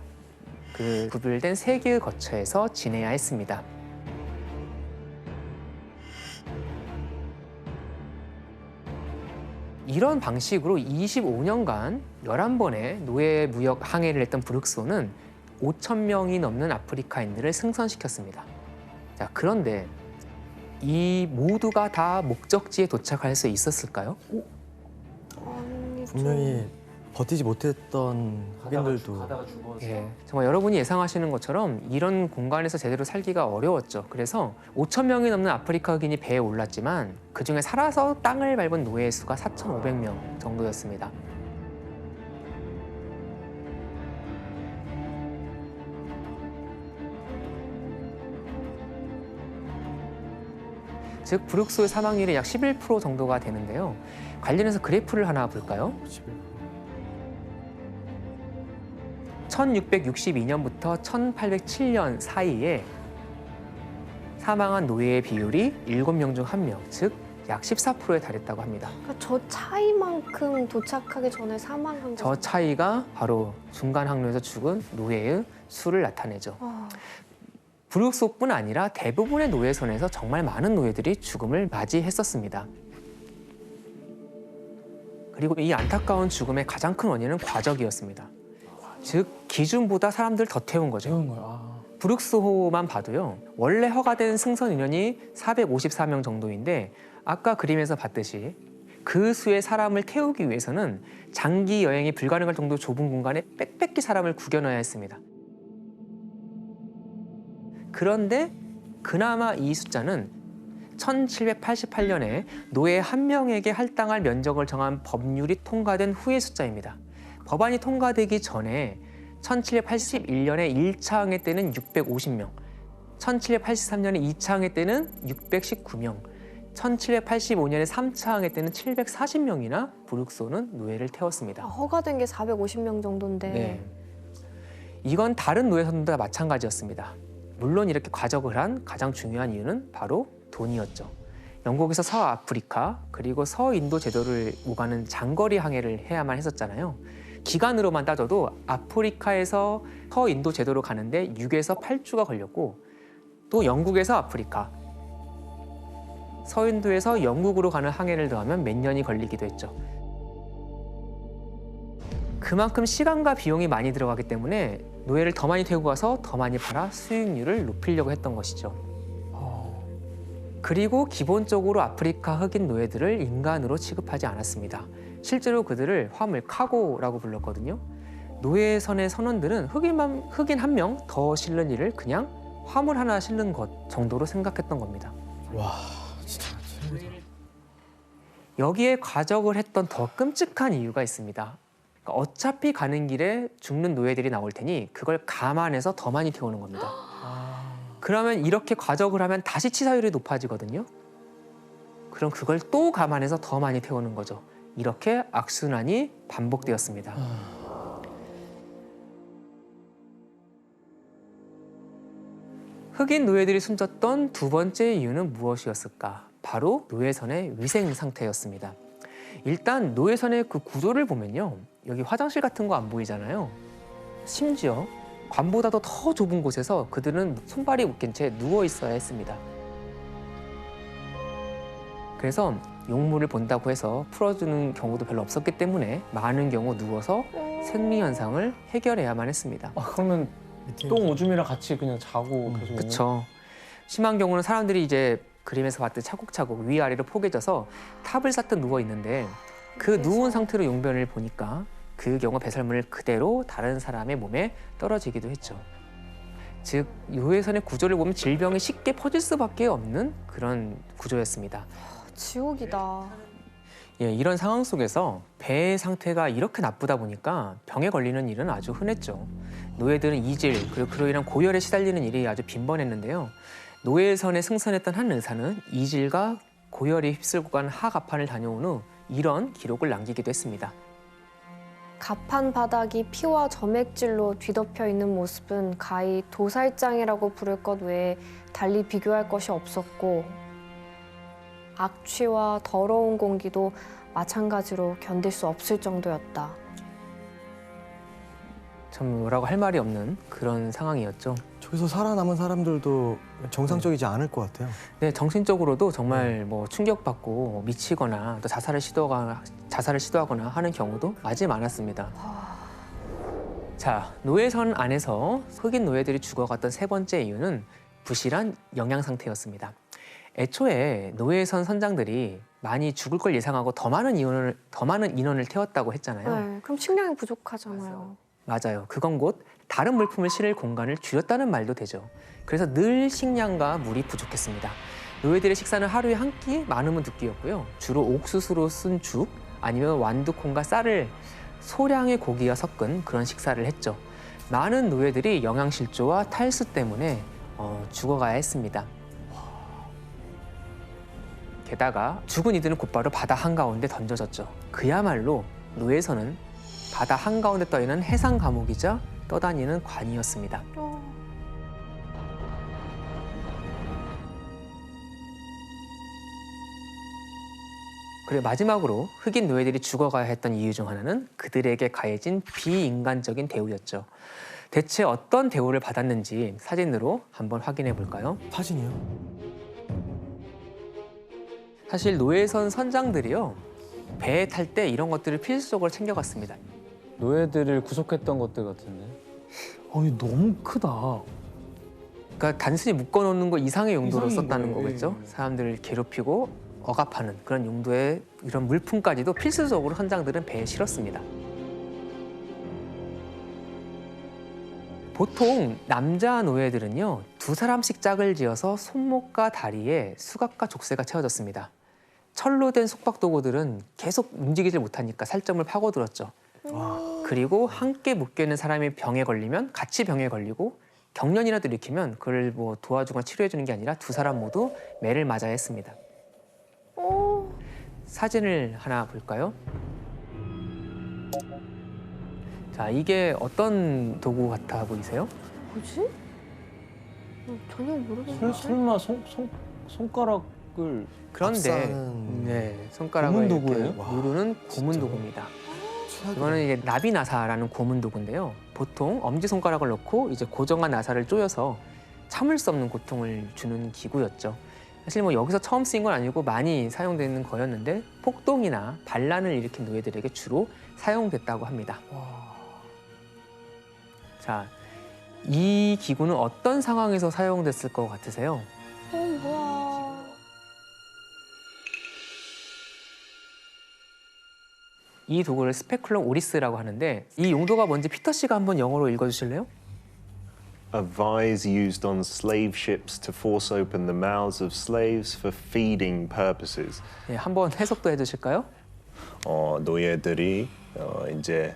그 구별된 3개의 거처에서 지내야 했습니다. 이런 방식으로 25년간 11번의 노예 무역 항해를 했던 브룩소는 5,000명이 넘는 아프리카인들을 승선시켰습니다. 자, 그런데 이 모두가 다 목적지에 도착할 수 있었을까요? 아니, 분명히 버티지 못했던 흑인들도 예, 정말 여러분이 예상하시는 것처럼 이런 공간에서 제대로 살기가 어려웠죠. 그래서 5,000명이 넘는 아프리카 흑인이 배에 올랐지만 그중에 살아서 땅을 밟은 노예의 수가 4,500명 정도였습니다. 즉 브룩소의 사망률이 약 11% 정도가 되는데요. 관련해서 그래프를 하나 볼까요? 1662년부터 1807년 사이에 사망한 노예의 비율이 7명 중 1명, 즉 약 14%에 달했다고 합니다. 그러니까 저 차이만큼 도착하기 전에 사망한 저 거죠. 차이가 바로 중간 항로에서 죽은 노예의 수를 나타내죠. 브룩소뿐 아니라 대부분의 노예선에서 정말 많은 노예들이 죽음을 맞이했었습니다. 그리고 이 안타까운 죽음의 가장 큰 원인은 과적이었습니다. 즉 기준보다 사람들 더 태운 거죠. 태운 거야. 아. 브룩소호만 봐도요. 원래 허가된 승선 인원이 454명 정도인데 아까 그림에서 봤듯이 그 수의 사람을 태우기 위해서는 장기 여행이 불가능할 정도 좁은 공간에 빽빽히 사람을 구겨 넣어야 했습니다. 그런데 그나마 이 숫자는 1788년에 노예 1명에게 할당할 면적을 정한 법률이 통과된 후의 숫자입니다. 법안이 통과되기 전에 1781년에 1차 항해 때는 650명, 1783년에 2차 항해 때는 619명, 1785년에 3차 항해 때는 740명이나 브룩소는 노예를 태웠습니다. 허가된 게 450명 정도인데. 네. 이건 다른 노예선들과 마찬가지였습니다. 물론 이렇게 과적을 한 가장 중요한 이유는 바로 돈이었죠. 영국에서 서아프리카 그리고 서인도 제도를 오가는 장거리 항해를 해야만 했었잖아요. 기간으로만 따져도 아프리카에서 서인도 제도로 가는데 6에서 8주가 걸렸고 또 영국에서 아프리카, 서인도에서 영국으로 가는 항해를 더하면 몇 년이 걸리기도 했죠. 그만큼 시간과 비용이 많이 들어가기 때문에 노예를 더 많이 태우고 가서 더 많이 팔아 수익률을 높이려고 했던 것이죠. 그리고 기본적으로 아프리카 흑인 노예들을 인간으로 취급하지 않았습니다. 실제로 그들을 화물 카고라고 불렀거든요. 노예선의 선원들은 흑인 1명 더 실는 일을 그냥 화물 하나 실는 것 정도로 생각했던 겁니다. 와 진짜 여기에 과적을 했던 더 끔찍한 이유가 있습니다. 그러니까 어차피 가는 길에 죽는 노예들이 나올 테니 그걸 감안해서 더 많이 태우는 겁니다. 그러면 이렇게 과적을 하면 다시 치사율이 높아지거든요. 그럼 그걸 또 감안해서 더 많이 태우는 거죠. 이렇게 악순환이 반복되었습니다. 흑인 노예들이 숨졌던 두 번째 이유는 무엇이었을까? 바로 노예선의 위생 상태였습니다. 일단 노예선의 그 구조를 보면요. 여기 화장실 같은 거 안 보이잖아요. 심지어 관보다도 더 좁은 곳에서 그들은 손발이 묶인 채 누워 있어야 했습니다. 그래서 용물을 본다고 해서 풀어주는 경우도 별로 없었기 때문에 많은 경우 누워서 생리 현상을 해결해야만 했습니다. 아, 그러면 똥 오줌이랑 같이 그냥 자고 계속. 그렇죠. 심한 경우는 사람들이 이제 그림에서 봤듯 차곡차곡 위아래로 포개져서 탑을 쌓듯 누워 있는데 그 누운 상태로 용변을 보니까 그 경우 배설물을 그대로 다른 사람의 몸에 떨어지기도 했죠. 즉 노예선의 구조를 보면 질병이 쉽게 퍼질 수밖에 없는 그런 구조였습니다. 지옥이다. 예, 이런 상황 속에서 배의 상태가 이렇게 나쁘다 보니까 병에 걸리는 일은 아주 흔했죠. 노예들은 이질 그리고 그로 인한 고열에 시달리는 일이 아주 빈번했는데요. 노예선에 승선했던 한 의사는 이질과 고열이 휩쓸고 간 하갑판을 다녀온 후 이런 기록을 남기기도 했습니다. 갑판 바닥이 피와 점액질로 뒤덮여 있는 모습은 가히 도살장이라고 부를 것 외에 달리 비교할 것이 없었고 악취와 더러운 공기도 마찬가지로 견딜 수 없을 정도였다. 참 뭐라고 할 말이 없는 그런 상황이었죠. 저기서 살아남은 사람들도 정상적이지 않을 것 같아요. 네, 정신적으로도 정말 뭐 충격받고 미치거나 또 자살을 시도하거나 하는 경우도 아주 많았습니다. 자, 노예선 안에서 흑인 노예들이 죽어갔던 세 번째 이유는 부실한 영양 상태였습니다. 애초에 노예선 선장들이 많이 죽을 걸 예상하고 더 많은 인원을 태웠다고 했잖아요. 네, 그럼 식량이 부족하잖아요. 맞아요. 그건 곧 다른 물품을 실을 공간을 줄였다는 말도 되죠. 그래서 늘 식량과 물이 부족했습니다. 노예들의 식사는 하루에 한 끼, 많으면 두 끼였고요. 주로 옥수수로 쓴 죽, 아니면 완두콩과 쌀을 소량의 고기와 섞은 그런 식사를 했죠. 많은 노예들이 영양실조와 탈수 때문에 죽어가야 했습니다. 게다가 죽은 이들은 곧바로 바다 한가운데 던져졌죠. 그야말로 노예선은 바다 한가운데 떠있는 해상 감옥이자 떠다니는 관이었습니다. 그리고 마지막으로 흑인 노예들이 죽어가야 했던 이유 중 하나는 그들에게 가해진 비인간적인 대우였죠. 대체 어떤 대우를 받았는지 사진으로 한번 확인해 볼까요? 사진이요? 사실 노예선 선장들이요, 배에 탈 때 이런 것들을 필수적으로 챙겨갔습니다. 노예들을 구속했던 것들 같은데. 아니 너무 크다. 그러니까 단순히 묶어놓는 거 이상의 용도로 이상인 썼다는 거예요. 거겠죠. 예. 사람들을 괴롭히고 억압하는 그런 용도의 이런 물품까지도 필수적으로 선장들은 배에 실었습니다. 보통 남자 노예들은요, 두 사람씩 짝을 지어서 손목과 다리에 수갑과 족쇄가 채워졌습니다. 철로 된 속박 도구들은 계속 움직이질 못하니까 살점을 파고들었죠. 그리고 함께 묶여 있는 사람이 병에 걸리면 같이 병에 걸리고 경련이라도 일으키면 그를 뭐 도와주거나 치료해 주는 게 아니라 두 사람 모두 매를 맞아야 했습니다. 사진을 하나 볼까요? 자, 이게 어떤 도구 같아 보이세요? 뭐지? 전혀 모르겠는데. 설마 손가락을 그런데 박사는 네, 손가락을 고문 이렇게 도구예요? 와, 누르는 고문 진짜요? 도구입니다. 최악이다. 이거는 이제 나비나사라는 고문 도구인데요. 보통 엄지 손가락을 넣고 이제 고정한 나사를 조여서 참을 수 없는 고통을 주는 기구였죠. 사실 뭐 여기서 처음 쓰인 건 아니고 많이 사용되는 거였는데 폭동이나 반란을 일으킨 노예들에게 주로 사용됐다고 합니다. 자, 이 기구는 어떤 상황에서 사용됐을 것 같으세요? 뭐야. 이 도구를 스페큘럼 오리스라고 하는데 이 용도가 뭔지 피터 씨가 한번 영어로 읽어주실래요? A vise used on slave ships to force open the mouths of slaves for feeding purposes. 네, 한번 해석도 해주실까요? 노예들이 이제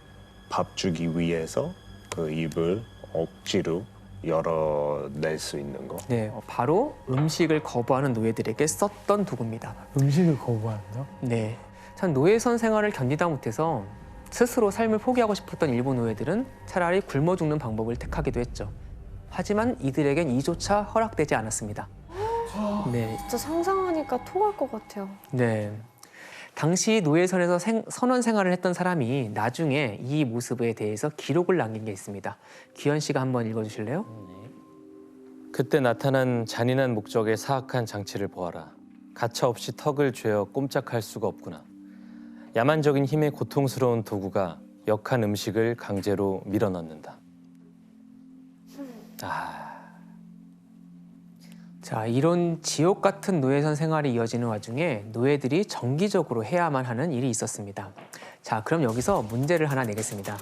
밥 주기 위해서 그 입을 억지로 열어낼 수 있는 거. 네, 바로 음식을 거부하는 노예들에게 썼던 도구입니다. 음식을 거부하는요? 네, 참 노예선 생활을 견디다 못해서 스스로 삶을 포기하고 싶었던 일부 노예들은 차라리 굶어 죽는 방법을 택하기도 했죠. 하지만 이들에겐 이조차 허락되지 않았습니다. 네, 진짜 상상하니까 토할 것 같아요. 네. 당시 노예선에서 선원 생활을 했던 사람이 나중에 이 모습에 대해서 기록을 남긴 게 있습니다. 귀현 씨가 한번 읽어주실래요? 그때 나타난 잔인한 목적의 사악한 장치를 보아라. 가차없이 턱을 죄어 꼼짝할 수가 없구나. 야만적인 힘의 고통스러운 도구가 역한 음식을 강제로 밀어넣는다. 자, 이런 지옥 같은 노예선 생활이 이어지는 와중에 노예들이 정기적으로 해야만 하는 일이 있었습니다. 자, 그럼 여기서 문제를 하나 내겠습니다.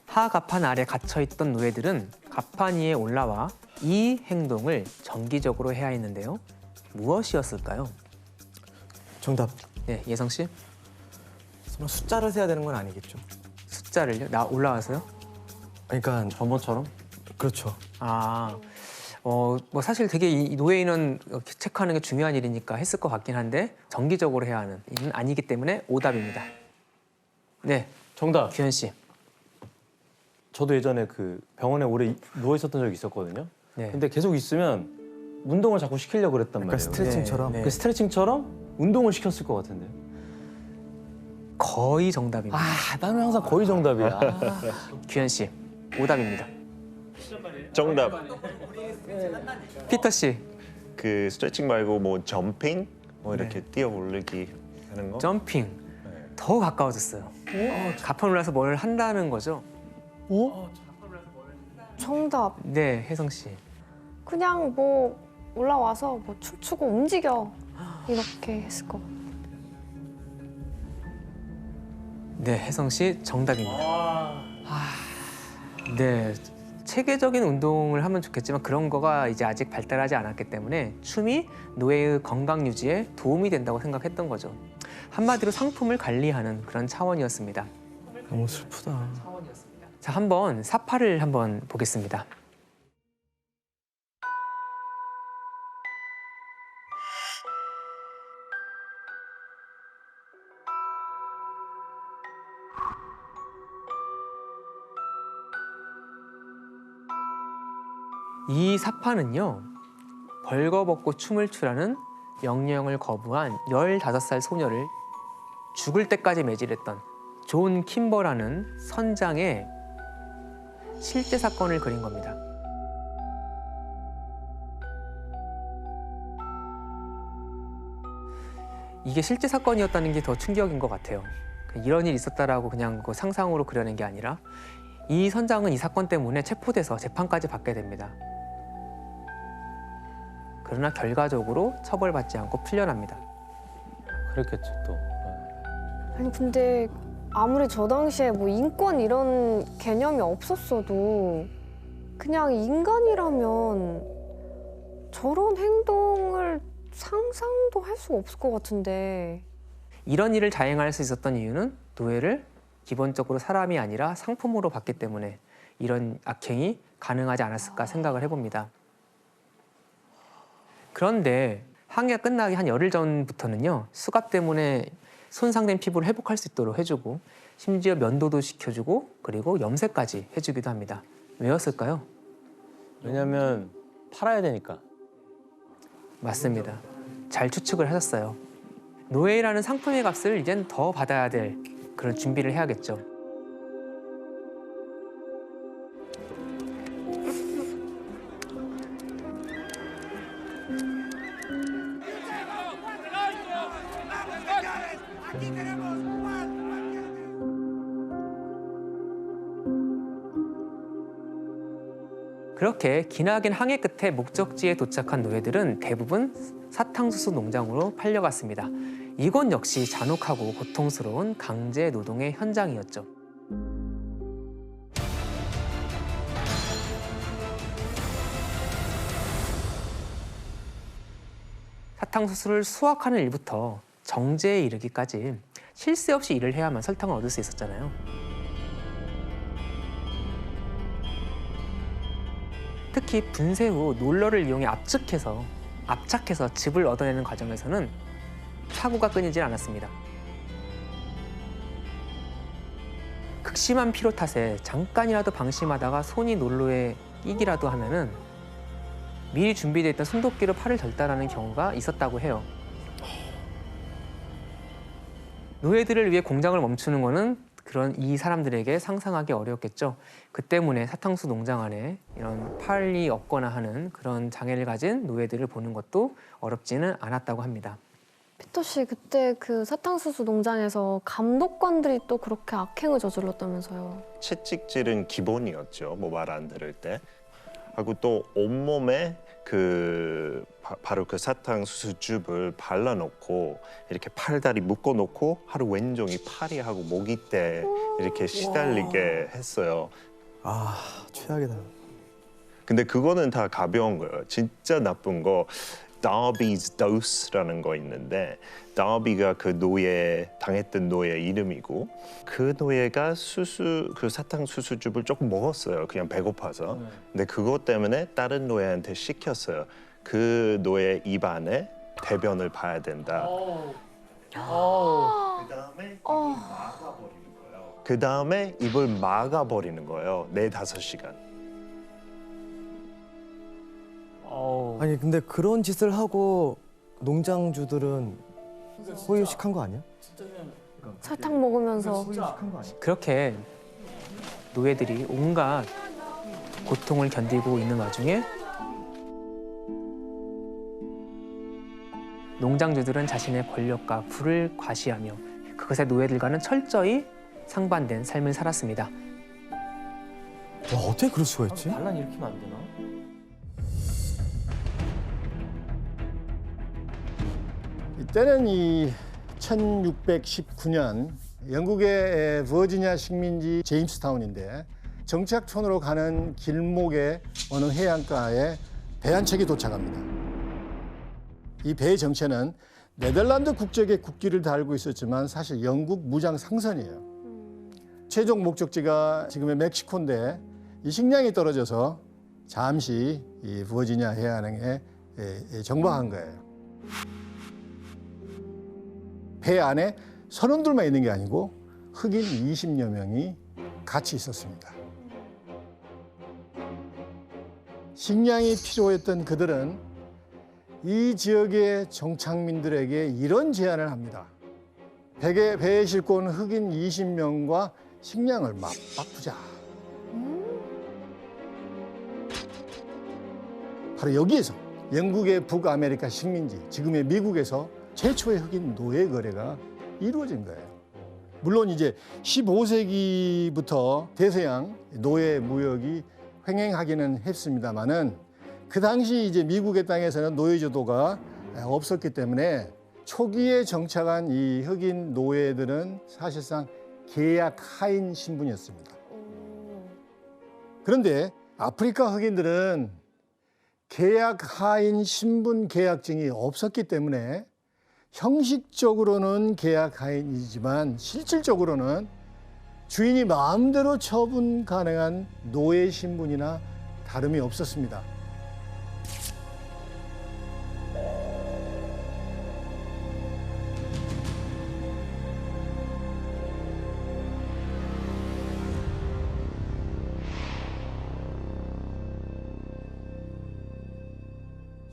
하 갑판 아래 갇혀있던 노예들은 갑판 위에 올라와 이 행동을 정기적으로 해야 했는데요. 무엇이었을까요? 정답. 네, 예성 씨. 설마 숫자를 세야 되는 건 아니겠죠? 숫자를요? 나 올라와서요? 그러니까 전번처럼? 그렇죠. 뭐 사실 되게 이 노예 인원 체크하는 게 중요한 일이니까 했을 것 같긴 한데 정기적으로 해야 하는 일은 아니기 때문에 오답입니다. 네, 정답. 규현 씨. 저도 예전에 그 병원에 오래 누워 있었던 적이 있었거든요. 네. 근데 계속 있으면 운동을 자꾸 시키려고 그랬단 그러니까 말이에요. 스트레칭처럼. 네. 그 스트레칭처럼 운동을 시켰을 것 같은데. 거의 정답입니다. 나는 항상 거의 정답이야. 규현 씨, 오답입니다. 정답. 피터 씨, 그 스트레칭 말고 뭐 점핑, 뭐 이렇게 뛰어 올리기 하는 거. 점핑. 더 가까워졌어요. 가판 올라서 뭘 한다는 거죠? 정답. 네, 혜성 씨. 그냥 뭐 올라와서 뭐 춤추고 움직여 이렇게 했을 것 같아요. 네, 혜성 씨 정답입니다. 네, 체계적인 운동을 하면 좋겠지만 그런 거가 이제 아직 발달하지 않았기 때문에 춤이 노예의 건강 유지에 도움이 된다고 생각했던 거죠. 한마디로 상품을 관리하는 그런 차원이었습니다. 너무 슬프다. 자, 한번 사파를 한번 보겠습니다. 이 사파는요, 벌거벗고 춤을 추라는 명령을 거부한 15살 소녀를 죽을 때까지 매질했던 존 킴버라는 선장의 실제 사건을 그린 겁니다. 이게 실제 사건이었다는 게 더 충격인 것 같아요. 이런 일이 있었다라고 그냥 그 상상으로 그려낸 게 아니라 이 선장은 이 사건 때문에 체포돼서 재판까지 받게 됩니다. 그러나 결과적으로 처벌받지 않고 풀려납니다. 그랬겠죠 또. 아니 근데 아무리 저 당시에 뭐 인권 이런 개념이 없었어도 그냥 인간이라면 저런 행동을 상상도 할 수가 없을 것 같은데. 이런 일을 자행할 수 있었던 이유는 노예를 기본적으로 사람이 아니라 상품으로 봤기 때문에 이런 악행이 가능하지 않았을까 생각을 해봅니다. 그런데 항해가 끝나기 한 열흘 전부터는요, 수갑 때문에 손상된 피부를 회복할 수 있도록 해주고 심지어 면도도 시켜주고 그리고 염색까지 해주기도 합니다. 왜였을까요? 왜냐면 팔아야 되니까. 맞습니다. 잘 추측을 하셨어요. 노예라는 상품의 값을 이젠 더 받아야 될 그런 준비를 해야겠죠. 그렇게 기나긴 항해 끝에 목적지에 도착한 노예들은 대부분 사탕수수 농장으로 팔려갔습니다. 이곳 역시 잔혹하고 고통스러운 강제 노동의 현장이었죠. 사탕수수를 수확하는 일부터 정제에 이르기까지 쉴 새 없이 일을 해야만 설탕을 얻을 수 있었잖아요. 특히 분쇄 후 롤러를 이용해 압착해서 즙을 얻어내는 과정에서는 사고가 끊이질 않았습니다. 극심한 피로 탓에 잠깐이라도 방심하다가 손이 롤러에 끼기라도 하면은 미리 준비되어 있던 손도끼로 팔을 절단하는 경우가 있었다고 해요. 노예들을 위해 공장을 멈추는 거는 그런 이 사람들에게 상상하기 어려웠겠죠. 그 때문에 사탕수수 농장 안에 이런 팔이 없거나 하는 그런 장애를 가진 노예들을 보는 것도 어렵지는 않았다고 합니다. 피터 씨 그때 그 사탕수수 농장에서 감독관들이 또 그렇게 악행을 저질렀다면서요. 채찍질은 기본이었죠. 뭐 말 안 들을 때. 하고 또 온몸에 바로 그 사탕수수즙을 발라놓고 이렇게 팔다리 묶어놓고 하루 왼종일 파리하고 모기때 이렇게 시달리게 했어요. 아, 최악이다. 근데 그거는 다 가벼운 거예요. 진짜 나쁜 거 Darby's Dose라는 거 있는데 다비가 그 노예 당했던 노예 이름이고 그 노예가 그 사탕수수즙을 조금 먹었어요. 그냥 배고파서. 근데 그것 때문에 다른 노예한테 시켰어요. 그 노예 입 안에 대변을 봐야 된다. 그 다음에 입을 막아버리는 거예요. 4-5시간. 아니 근데 그런 짓을 하고 농장주들은 소유식한 거 아니야? 설탕 먹으면서 그렇게 노예들이 온갖 고통을 견디고 있는 와중에 농장주들은 자신의 권력과 부를 과시하며 그것의 노예들과는 철저히 상반된 삶을 살았습니다. 와, 어떻게 그럴 수가 있지? 반란 일으키면 안 되나? 이때는 이 1619년 영국의 버지니아 식민지 제임스타운인데 정착촌으로 가는 길목의 어느 해안가에 배 한 척이 도착합니다. 이 배의 정체는 네덜란드 국적의 국기를 달고 있었지만 사실 영국 무장 상선이에요. 최종 목적지가 지금의 멕시코인데 이 식량이 떨어져서 잠시 이 버지니아 해안에 정박한 거예요. 배 안에 선원들만 있는 게 아니고 흑인 20여 명이 같이 있었습니다. 식량이 필요했던 그들은 이 지역의 정착민들에게 이런 제안을 합니다. 배에 싣고 온 흑인 20명과 식량을 맞바꾸자. 바로 여기에서 영국의 북아메리카 식민지, 지금의 미국에서 최초의 흑인 노예 거래가 이루어진 거예요. 물론 이제 15세기부터 대서양 노예 무역이 횡행하기는 했습니다만은 그 당시 이제 미국의 땅에서는 노예제도가 없었기 때문에 초기에 정착한 이 흑인 노예들은 사실상 계약 하인 신분이었습니다. 그런데 아프리카 흑인들은 계약 하인 신분 계약증이 없었기 때문에 형식적으로는 계약 하인이지만 실질적으로는 주인이 마음대로 처분 가능한 노예 신분이나 다름이 없었습니다.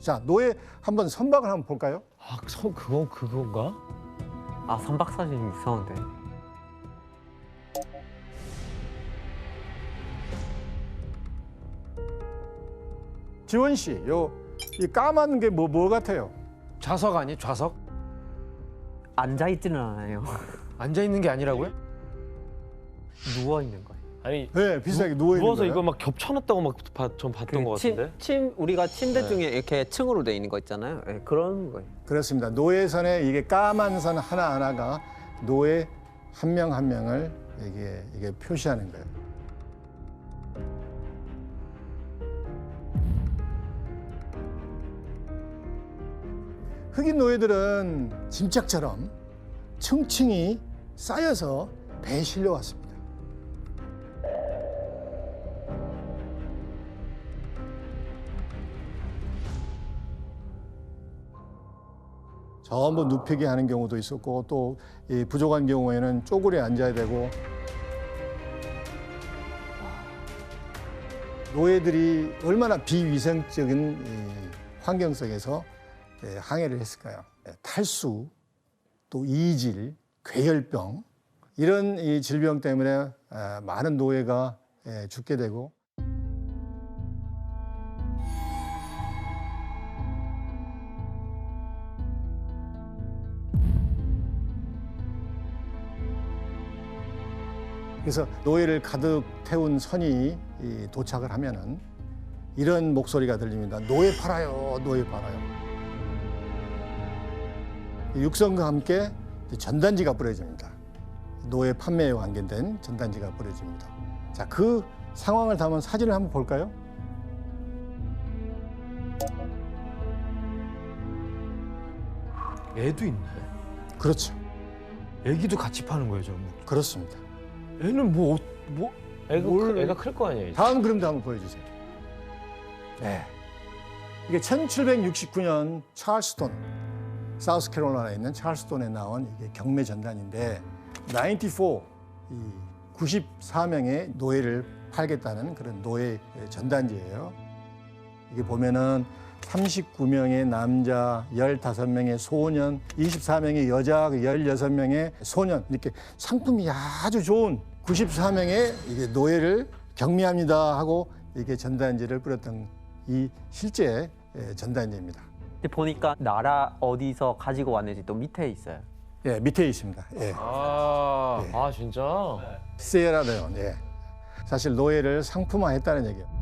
자, 노예 한번 선박을 한번 볼까요? 아, 그건가? 아, 선박 사진 이상한데. 지원 씨, 이 까만 게 뭐 같아요? 좌석 아니에요? 좌석? 앉아 있지는 않아요. 앉아 있는 게 아니라고요? 누워 있는 거예요. 아니 네, 비슷하게 누워 있는 누워서 거예요. 이거 막 겹쳐놨다고 막 전 봤던 것 같은데. 우리가 침대 중에 이렇게 층으로 돼 있는 거 있잖아요. 네, 그런 거예요. 그렇습니다. 노예선에 이게 까만 선 하나하나가 노예 한 명 한 명을 이게 표시하는 거예요. 흑인 노예들은 짐짝처럼 층층이 쌓여서 배에 실려왔습니다. 전부 눕히게 하는 경우도 있었고 또 부족한 경우에는 쪼그려 앉아야 되고 노예들이 얼마나 비위생적인 환경 속에서 항해를 했을까요? 탈수, 또 이질, 괴혈병 이런 이 질병 때문에 많은 노예가 죽게 되고 그래서 노예를 가득 태운 선이 도착을 하면은 이런 목소리가 들립니다. 노예 팔아요, 노예 팔아요. 육성과 함께 전단지가 뿌려집니다. 노예 판매에 관계된 전단지가 뿌려집니다. 자, 그 상황을 담은 사진을 한번 볼까요? 애도 있네. 그렇죠. 애기도 같이 파는 거예요, 저. 그렇습니다. 애는 애가 클 거 아니에요. 다음 그림도 한번 보여주세요. 네. 이게 1769년 찰스톤, 사우스캐롤라이나에 있는 찰스톤에 나온 이게 경매 전단인데 94, 94명의 노예를 팔겠다는 그런 노예 전단지예요. 이게 보면은 39명의 남자, 15명의 소년, 24명의 여자, 16명의 소년 이렇게 상품이 아주 좋은 94명의 이게 노예를 경매합니다 하고 이게 전단지를 뿌렸던 이 실제 전단지입니다. 근데 보니까 나라 어디서 가지고 왔는지 또 밑에 있어요. 예, 밑에 있습니다. 예. 아 진짜? 세라레온. 예. 사실 노예를 상품화했다는 얘기예요.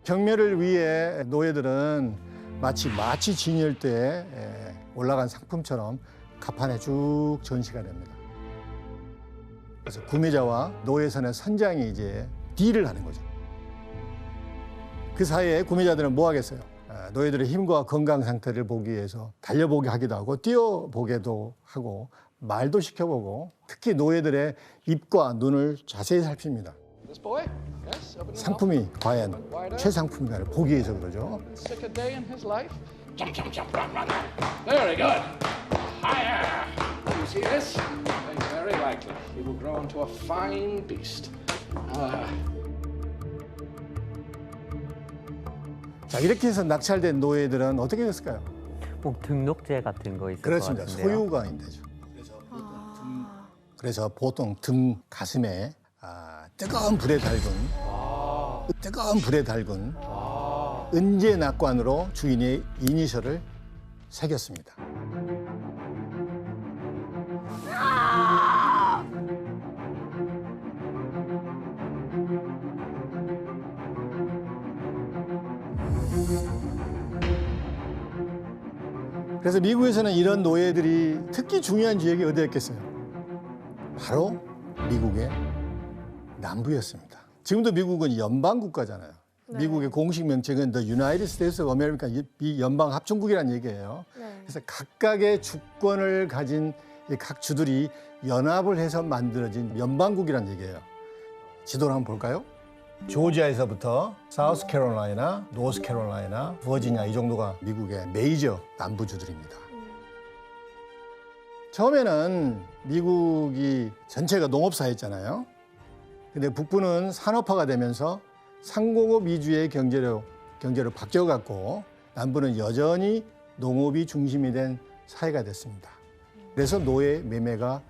경매를 위해 노예들은 마치 진열 때 올라간 상품처럼 갑판에 쭉 전시가 됩니다. 그래서 구매자와 노예선의 선장이 이제 딜을 하는 거죠. 그 사이에 구매자들은 뭐 하겠어요? 노예들의 힘과 건강 상태를 보기 위해서 달려보게 하기도 하고 뛰어보게도 하고 말도 시켜보고 특히 노예들의 입과 눈을 자세히 살핍니다. 상품이 과연 최상품인가를 보기 위해서 그러죠. Very good. Higher. You see this? Very likely. He will grow into a fine beast. 자, 이렇게 해서 낙찰된 노예들은 어떻게 됐을까요? 뭐 등록제 같은 거 있을 그렇습니다. 것 같은데요. 소유가인 되죠. 그래서 보통 등 가슴에 뜨거운 불에 달군 은재 낙관으로 주인의 이니셜을 새겼습니다. 그래서 미국에서는 이런 노예들이 특히 중요한 지역이 어디였겠어요? 바로 미국의 남부였습니다. 지금도 미국은 연방 국가잖아요. 네. 미국의 공식 명칭은 The United States of America, 이 연방 합중국이라는 얘기예요. 네. 그래서 각각의 주권을 가진 이 각 주들이 연합을 해서 만들어진 연방국이라는 얘기예요. 지도를 한번 볼까요? 조지아에서부터 사우스캐롤라이나, 노스캐롤라이나, 버지니아 이 정도가 미국의 메이저 남부주들입니다. 처음에는 미국이 전체가 농업사였잖아요. 근데 북부는 산업화가 되면서 상공업 위주의 경제로 바뀌어갔고 남부는 여전히 농업이 중심이 된 사회가 됐습니다. 그래서 노예 매매가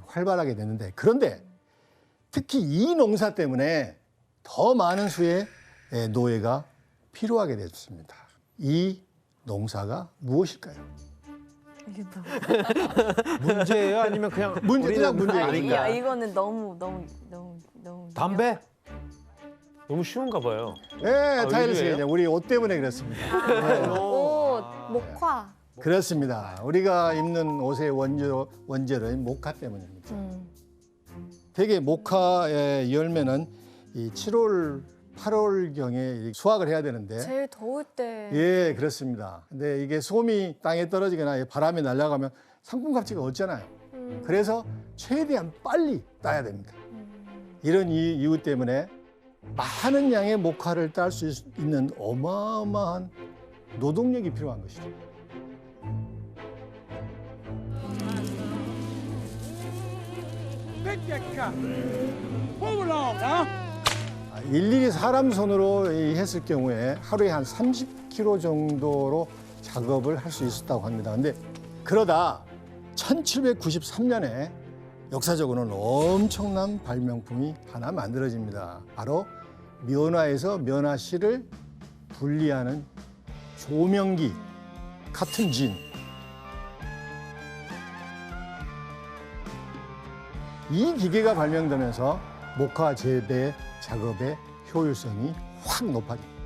활발하게 됐는데 그런데 특히 이 농사 때문에 더 많은 수의 노예가 필요하게 됐습니다. 이 농사가 무엇일까요? 문제예요? 아니면 그냥 그냥 문제입니다. 이거는 너무 담배? 너무 쉬운가 봐요. 네, 타일러 씨가 우리 옷 때문에 그렇습니다. 옷, 목화. 그렇습니다. 우리가 입는 옷의 원재료인 목화 때문입니다. 대개 목화의 열매는 이 7월, 8월경에 수확을 해야 되는데 제일 더울 때. 예, 그렇습니다. 근데 이게 솜이 땅에 떨어지거나 바람에 날아가면 상품 가치가 없잖아요. 그래서 최대한 빨리 따야 됩니다. 이런 이유 때문에 많은 양의 목화를 딸 수 있는 어마어마한 노동력이 필요한 것이죠. 일일이 사람 손으로 했을 경우에 하루에 한 30kg 정도로 작업을 할 수 있었다고 합니다. 근데 그러다 1793년에 역사적으로는 엄청난 발명품이 하나 만들어집니다. 바로 면화에서 면화실을 분리하는 조명기, 카튼 진. 이 기계가 발명되면서 목화 재배 작업의 효율성이 확 높아집니다.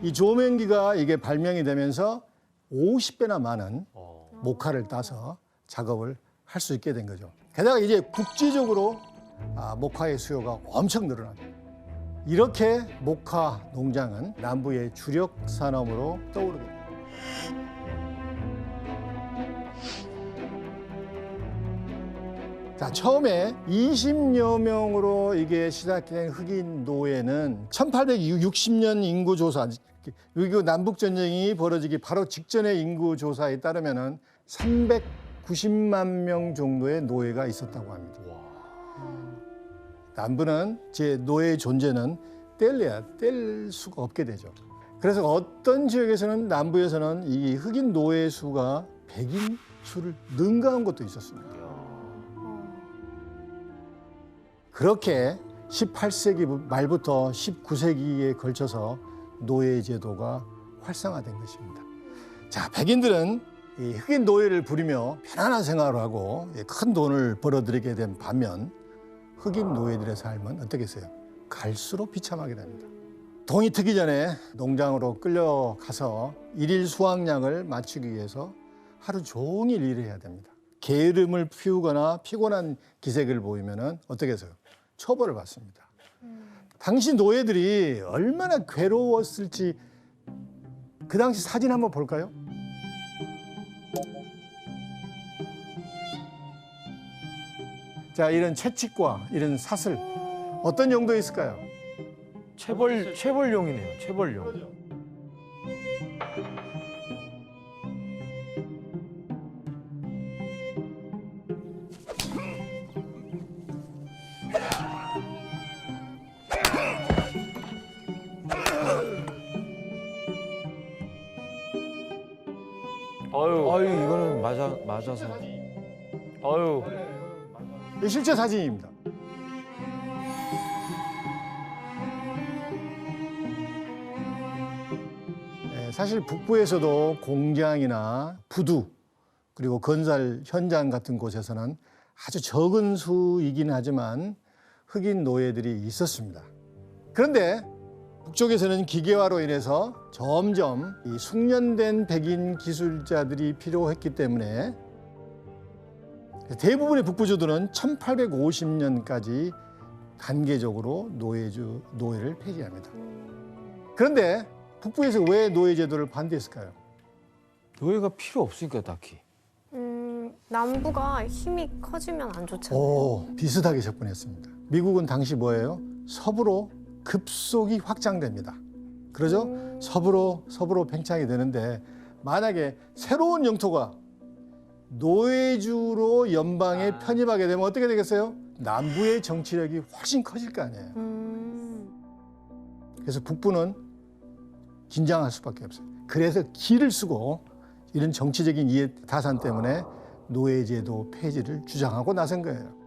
이 조명기가 이게 발명이 되면서 50배나 많은 목화를 따서 작업을 할 수 있게 된 거죠. 게다가 이제 국제적으로 목화의 수요가 엄청 늘어납니다. 이렇게 목화 농장은 남부의 주력 산업으로 떠오르게 됩니다. 자, 처음에 20여 명으로 이게 시작된 흑인 노예는 1860년 인구 조사, 그리고 남북 전쟁이 벌어지기 바로 직전의 인구 조사에 따르면은 390만 명 정도의 노예가 있었다고 합니다. 남부는 제 노예의 존재는 뗄 수가 없게 되죠. 그래서 어떤 지역에서는 남부에서는 이 흑인 노예 수가 백인 수를 능가한 것도 있었습니다. 그렇게 18세기 말부터 19세기에 걸쳐서 노예 제도가 활성화된 것입니다. 자, 백인들은 이 흑인 노예를 부리며 편안한 생활을 하고 큰 돈을 벌어들이게 된 반면 흑인 노예들의 삶은 어떻겠어요? 갈수록 비참하게 됩니다. 돈이 트기 전에 농장으로 끌려가서 일일 수확량을 마치기 위해서 하루 종일 일을 해야 됩니다. 게으름을 피우거나 피곤한 기색을 보이면 어떻게 해서요? 처벌을 받습니다. 당시 노예들이 얼마나 괴로웠을지 그 당시 사진 한번 볼까요? 자, 이런 채찍과 이런 사슬 어떤 용도에 있을까요? 체벌용이네요. 체벌용. 아유 이거는 맞아서. 아유. 이 실제 사진입니다. 사실 북부에서도 공장이나 부두 그리고 건설 현장 같은 곳에서는 아주 적은 수이긴 하지만 흑인 노예들이 있었습니다. 그런데 북쪽에서는 기계화로 인해서 점점 이 숙련된 백인 기술자들이 필요했기 때문에 대부분의 북부주들은 1850년까지 단계적으로 노예를 폐지합니다. 그런데 북부에서 왜 노예 제도를 반대했을까요? 노예가 필요 없으니까 딱히. 남부가 힘이 커지면 안 좋잖아요. 비슷하게 접근했습니다. 미국은 당시 뭐예요? 서부로 급속히 확장됩니다. 그러죠? 서부로 팽창이 되는데 만약에 새로운 영토가 노예주로 연방에 편입하게 되면 어떻게 되겠어요? 남부의 정치력이 훨씬 커질 거 아니에요. 그래서 북부는 긴장할 수밖에 없어요. 그래서 기를 쓰고 이런 정치적인 이해 타산 때문에 노예제도 폐지를 주장하고 나선 거예요.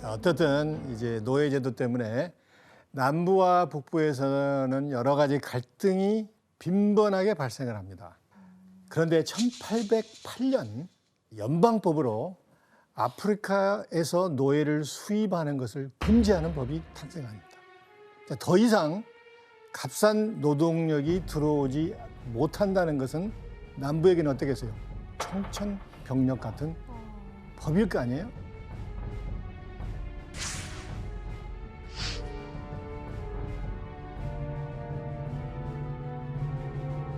어떻든 이제 노예제도 때문에 남부와 북부에서는 여러 가지 갈등이 빈번하게 발생을 합니다. 그런데 1808년 연방법으로 아프리카에서 노예를 수입하는 것을 금지하는 법이 탄생합니다. 더 이상 값싼 노동력이 들어오지 못한다는 것은 남부에게는 어떻겠어요? 청천벽력 같은 법일 거 아니에요?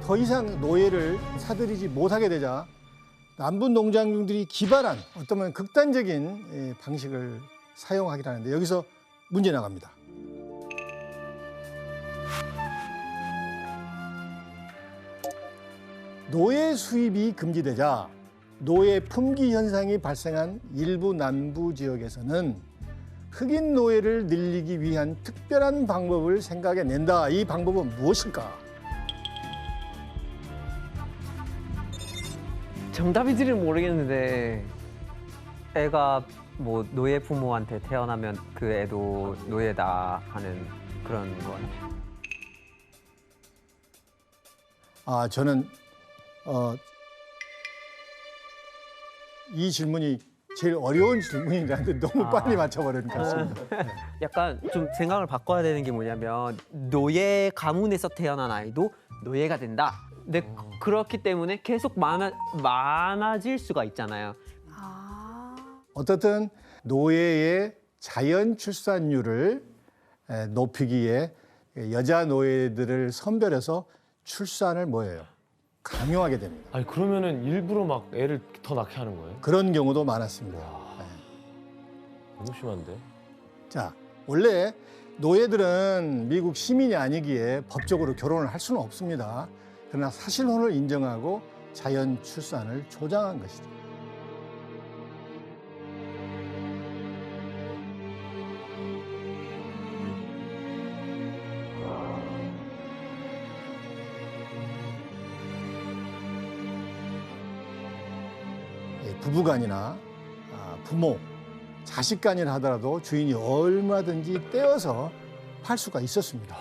더 이상 노예를 사들이지 못하게 되자 남부 농장주들이 기발한 어떤 극단적인 방식을 사용하긴 하는데 여기서 문제 나갑니다. 노예 수입이 금지되자 노예 품귀 현상이 발생한 일부 남부 지역에서는 흑인 노예를 늘리기 위한 특별한 방법을 생각해낸다. 이 방법은 무엇일까? 정답인지는 모르겠는데 애가 뭐 노예 부모한테 태어나면 그 애도 노예다 하는 그런 거예요? 저는 이 질문이 제일 어려운 질문인데 너무 빨리 맞춰버린 것 같습니다. 약간 좀 생각을 바꿔야 되는 게 뭐냐면 노예 가문에서 태어난 아이도 노예가 된다. 근데 그렇기 때문에 계속 많아질 수가 있잖아요. 어떻든 노예의 자연 출산율을 높이기에 여자 노예들을 선별해서 출산을 뭐예요? 강요하게 됩니다. 아니 그러면은 일부러 막 애를 더 낳게 하는 거예요? 그런 경우도 많았습니다. 너무 심한데? 자, 원래 노예들은 미국 시민이 아니기에 법적으로 결혼을 할 수는 없습니다. 그러나 사실혼을 인정하고 자연 출산을 조장한 것이죠. 부부간이나 부모, 자식간이라 하더라도 주인이 얼마든지 떼어서 팔 수가 있었습니다.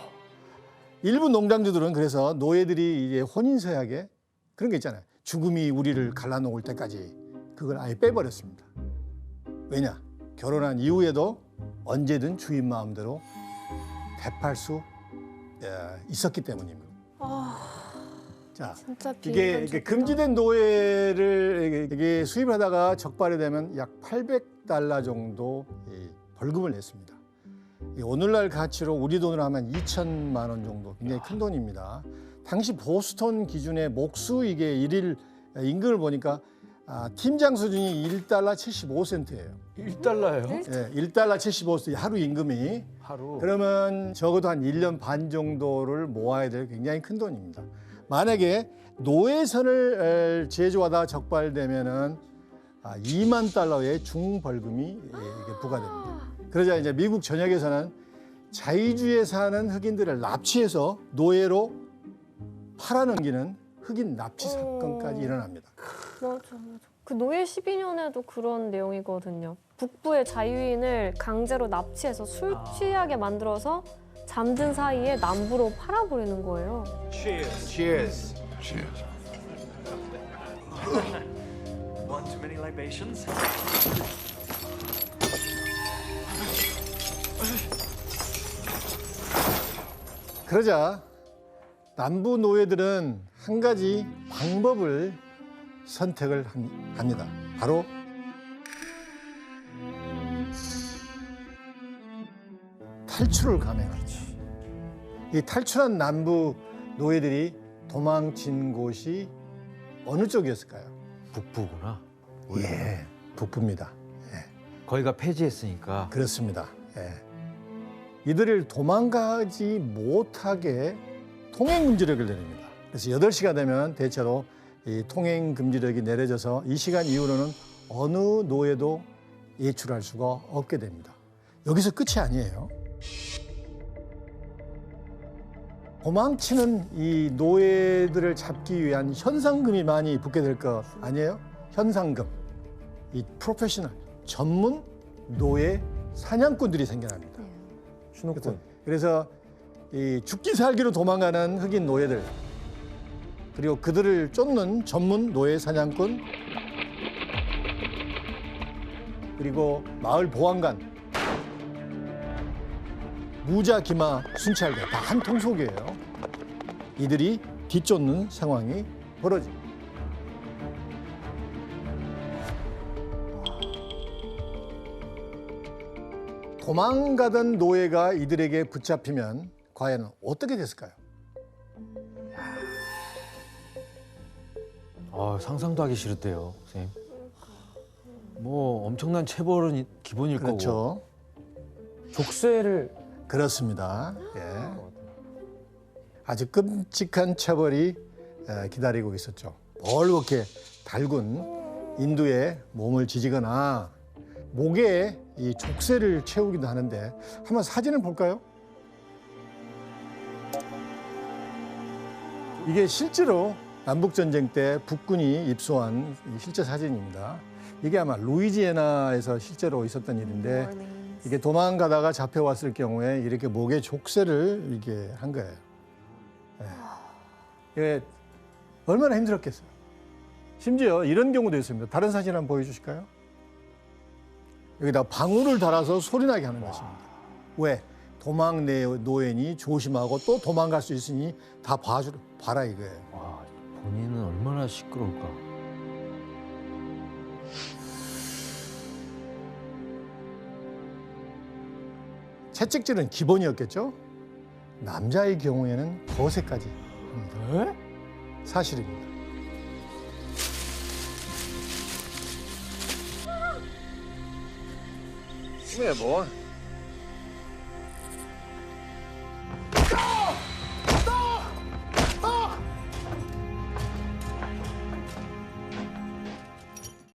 일부 농장주들은 그래서 노예들이 이제 혼인서약에 그런 게 있잖아요. 죽음이 우리를 갈라놓을 때까지 그걸 아예 빼버렸습니다. 왜냐? 결혼한 이후에도 언제든 주인 마음대로 되팔 수 있었기 때문입니다. 자, 진짜 이게 금지된 노예를 이게 수입하다가 적발이 되면 약 $800 정도 벌금을 냈습니다. 오늘날 가치로 우리 돈으로 하면 2천만 원 정도, 굉장히 큰 돈입니다. 당시 보스턴 기준의 목수 이게 일일 임금을 보니까 팀장 수준이 $1.75예요. $1예요? 네, $1.75 하루 임금이. 하루. 그러면 적어도 한 1년 반 정도를 모아야 될 굉장히 큰 돈입니다. 만약에 노예선을 제조하다 적발되면은 $20,000의 중벌금이 부과됩니다. 그러자 이제 미국 전역에서는 자위주에 사는 흑인들을 납치해서 노예로 팔아넘기는 흑인 납치 사건까지 일어납니다. 맞아. 그 노예 12년에도 그런 내용이거든요. 북부의 자유인을 강제로 납치해서 술 취하게 만들어서 잠든 사이에 남부로 팔아버리는 거예요. Cheers. Cheers. Cheers. One too many libations? 그러자 남부 노예들은 한 가지 방법을 선택을 합니다. 바로 탈출을 감행하죠. 이 탈출한 남부 노예들이 도망친 곳이 어느 쪽이었을까요? 북부구나. 예, 북부입니다. 거기가 폐지했으니까. 그렇습니다. 이들을 도망가지 못하게 통행 금지령을 내립니다. 그래서 8시가 되면 대체로 이 통행 금지령이 내려져서 이 시간 이후로는 어느 노예도 예출할 수가 없게 됩니다. 여기서 끝이 아니에요. 도망치는 이 노예들을 잡기 위한 현상금이 많이 붙게 될 거 아니에요? 현상금. 이 프로페셔널, 전문 노예 사냥꾼들이 생겨납니다. 신호꾼. 그래서 이 죽기 살기로 도망가는 흑인 노예들, 그리고 그들을 쫓는 전문 노예 사냥꾼, 그리고 마을 보안관, 무자, 기마, 순찰대 다 한 통속이에요. 이들이 뒤쫓는 상황이 벌어집니다. 도망가던 노예가 이들에게 붙잡히면 과연 어떻게 됐을까요? 상상도 하기 싫었대요, 선생님. 뭐 엄청난 체벌은 기본일 그렇죠. 거고. 족쇄를. 그렇습니다. 아주 끔찍한 처벌이 기다리고 있었죠. 벌겋게 달군 인두에 몸을 지지거나 목에 이 족쇄를 채우기도 하는데 한번 사진을 볼까요? 이게 실제로 남북전쟁 때 북군이 입수한 실제 사진입니다. 이게 아마 루이지애나에서 실제로 있었던 일인데 이게 도망가다가 잡혀왔을 경우에 이렇게 목에 족쇄를 이렇게 한 거예요. 예. 이게 얼마나 힘들었겠어요. 심지어 이런 경우도 있습니다. 다른 사진 한번 보여주실까요? 여기다 방울을 달아서 소리나게 하는 것입니다. 왜? 도망 노인이 조심하고 또 도망갈 수 있으니 다 봐라 이거예요. 와, 본인은 얼마나 시끄러울까. 채찍질은 기본이었겠죠? 남자의 경우에는 거세까지 합니다. 사실입니다. Come here, boy.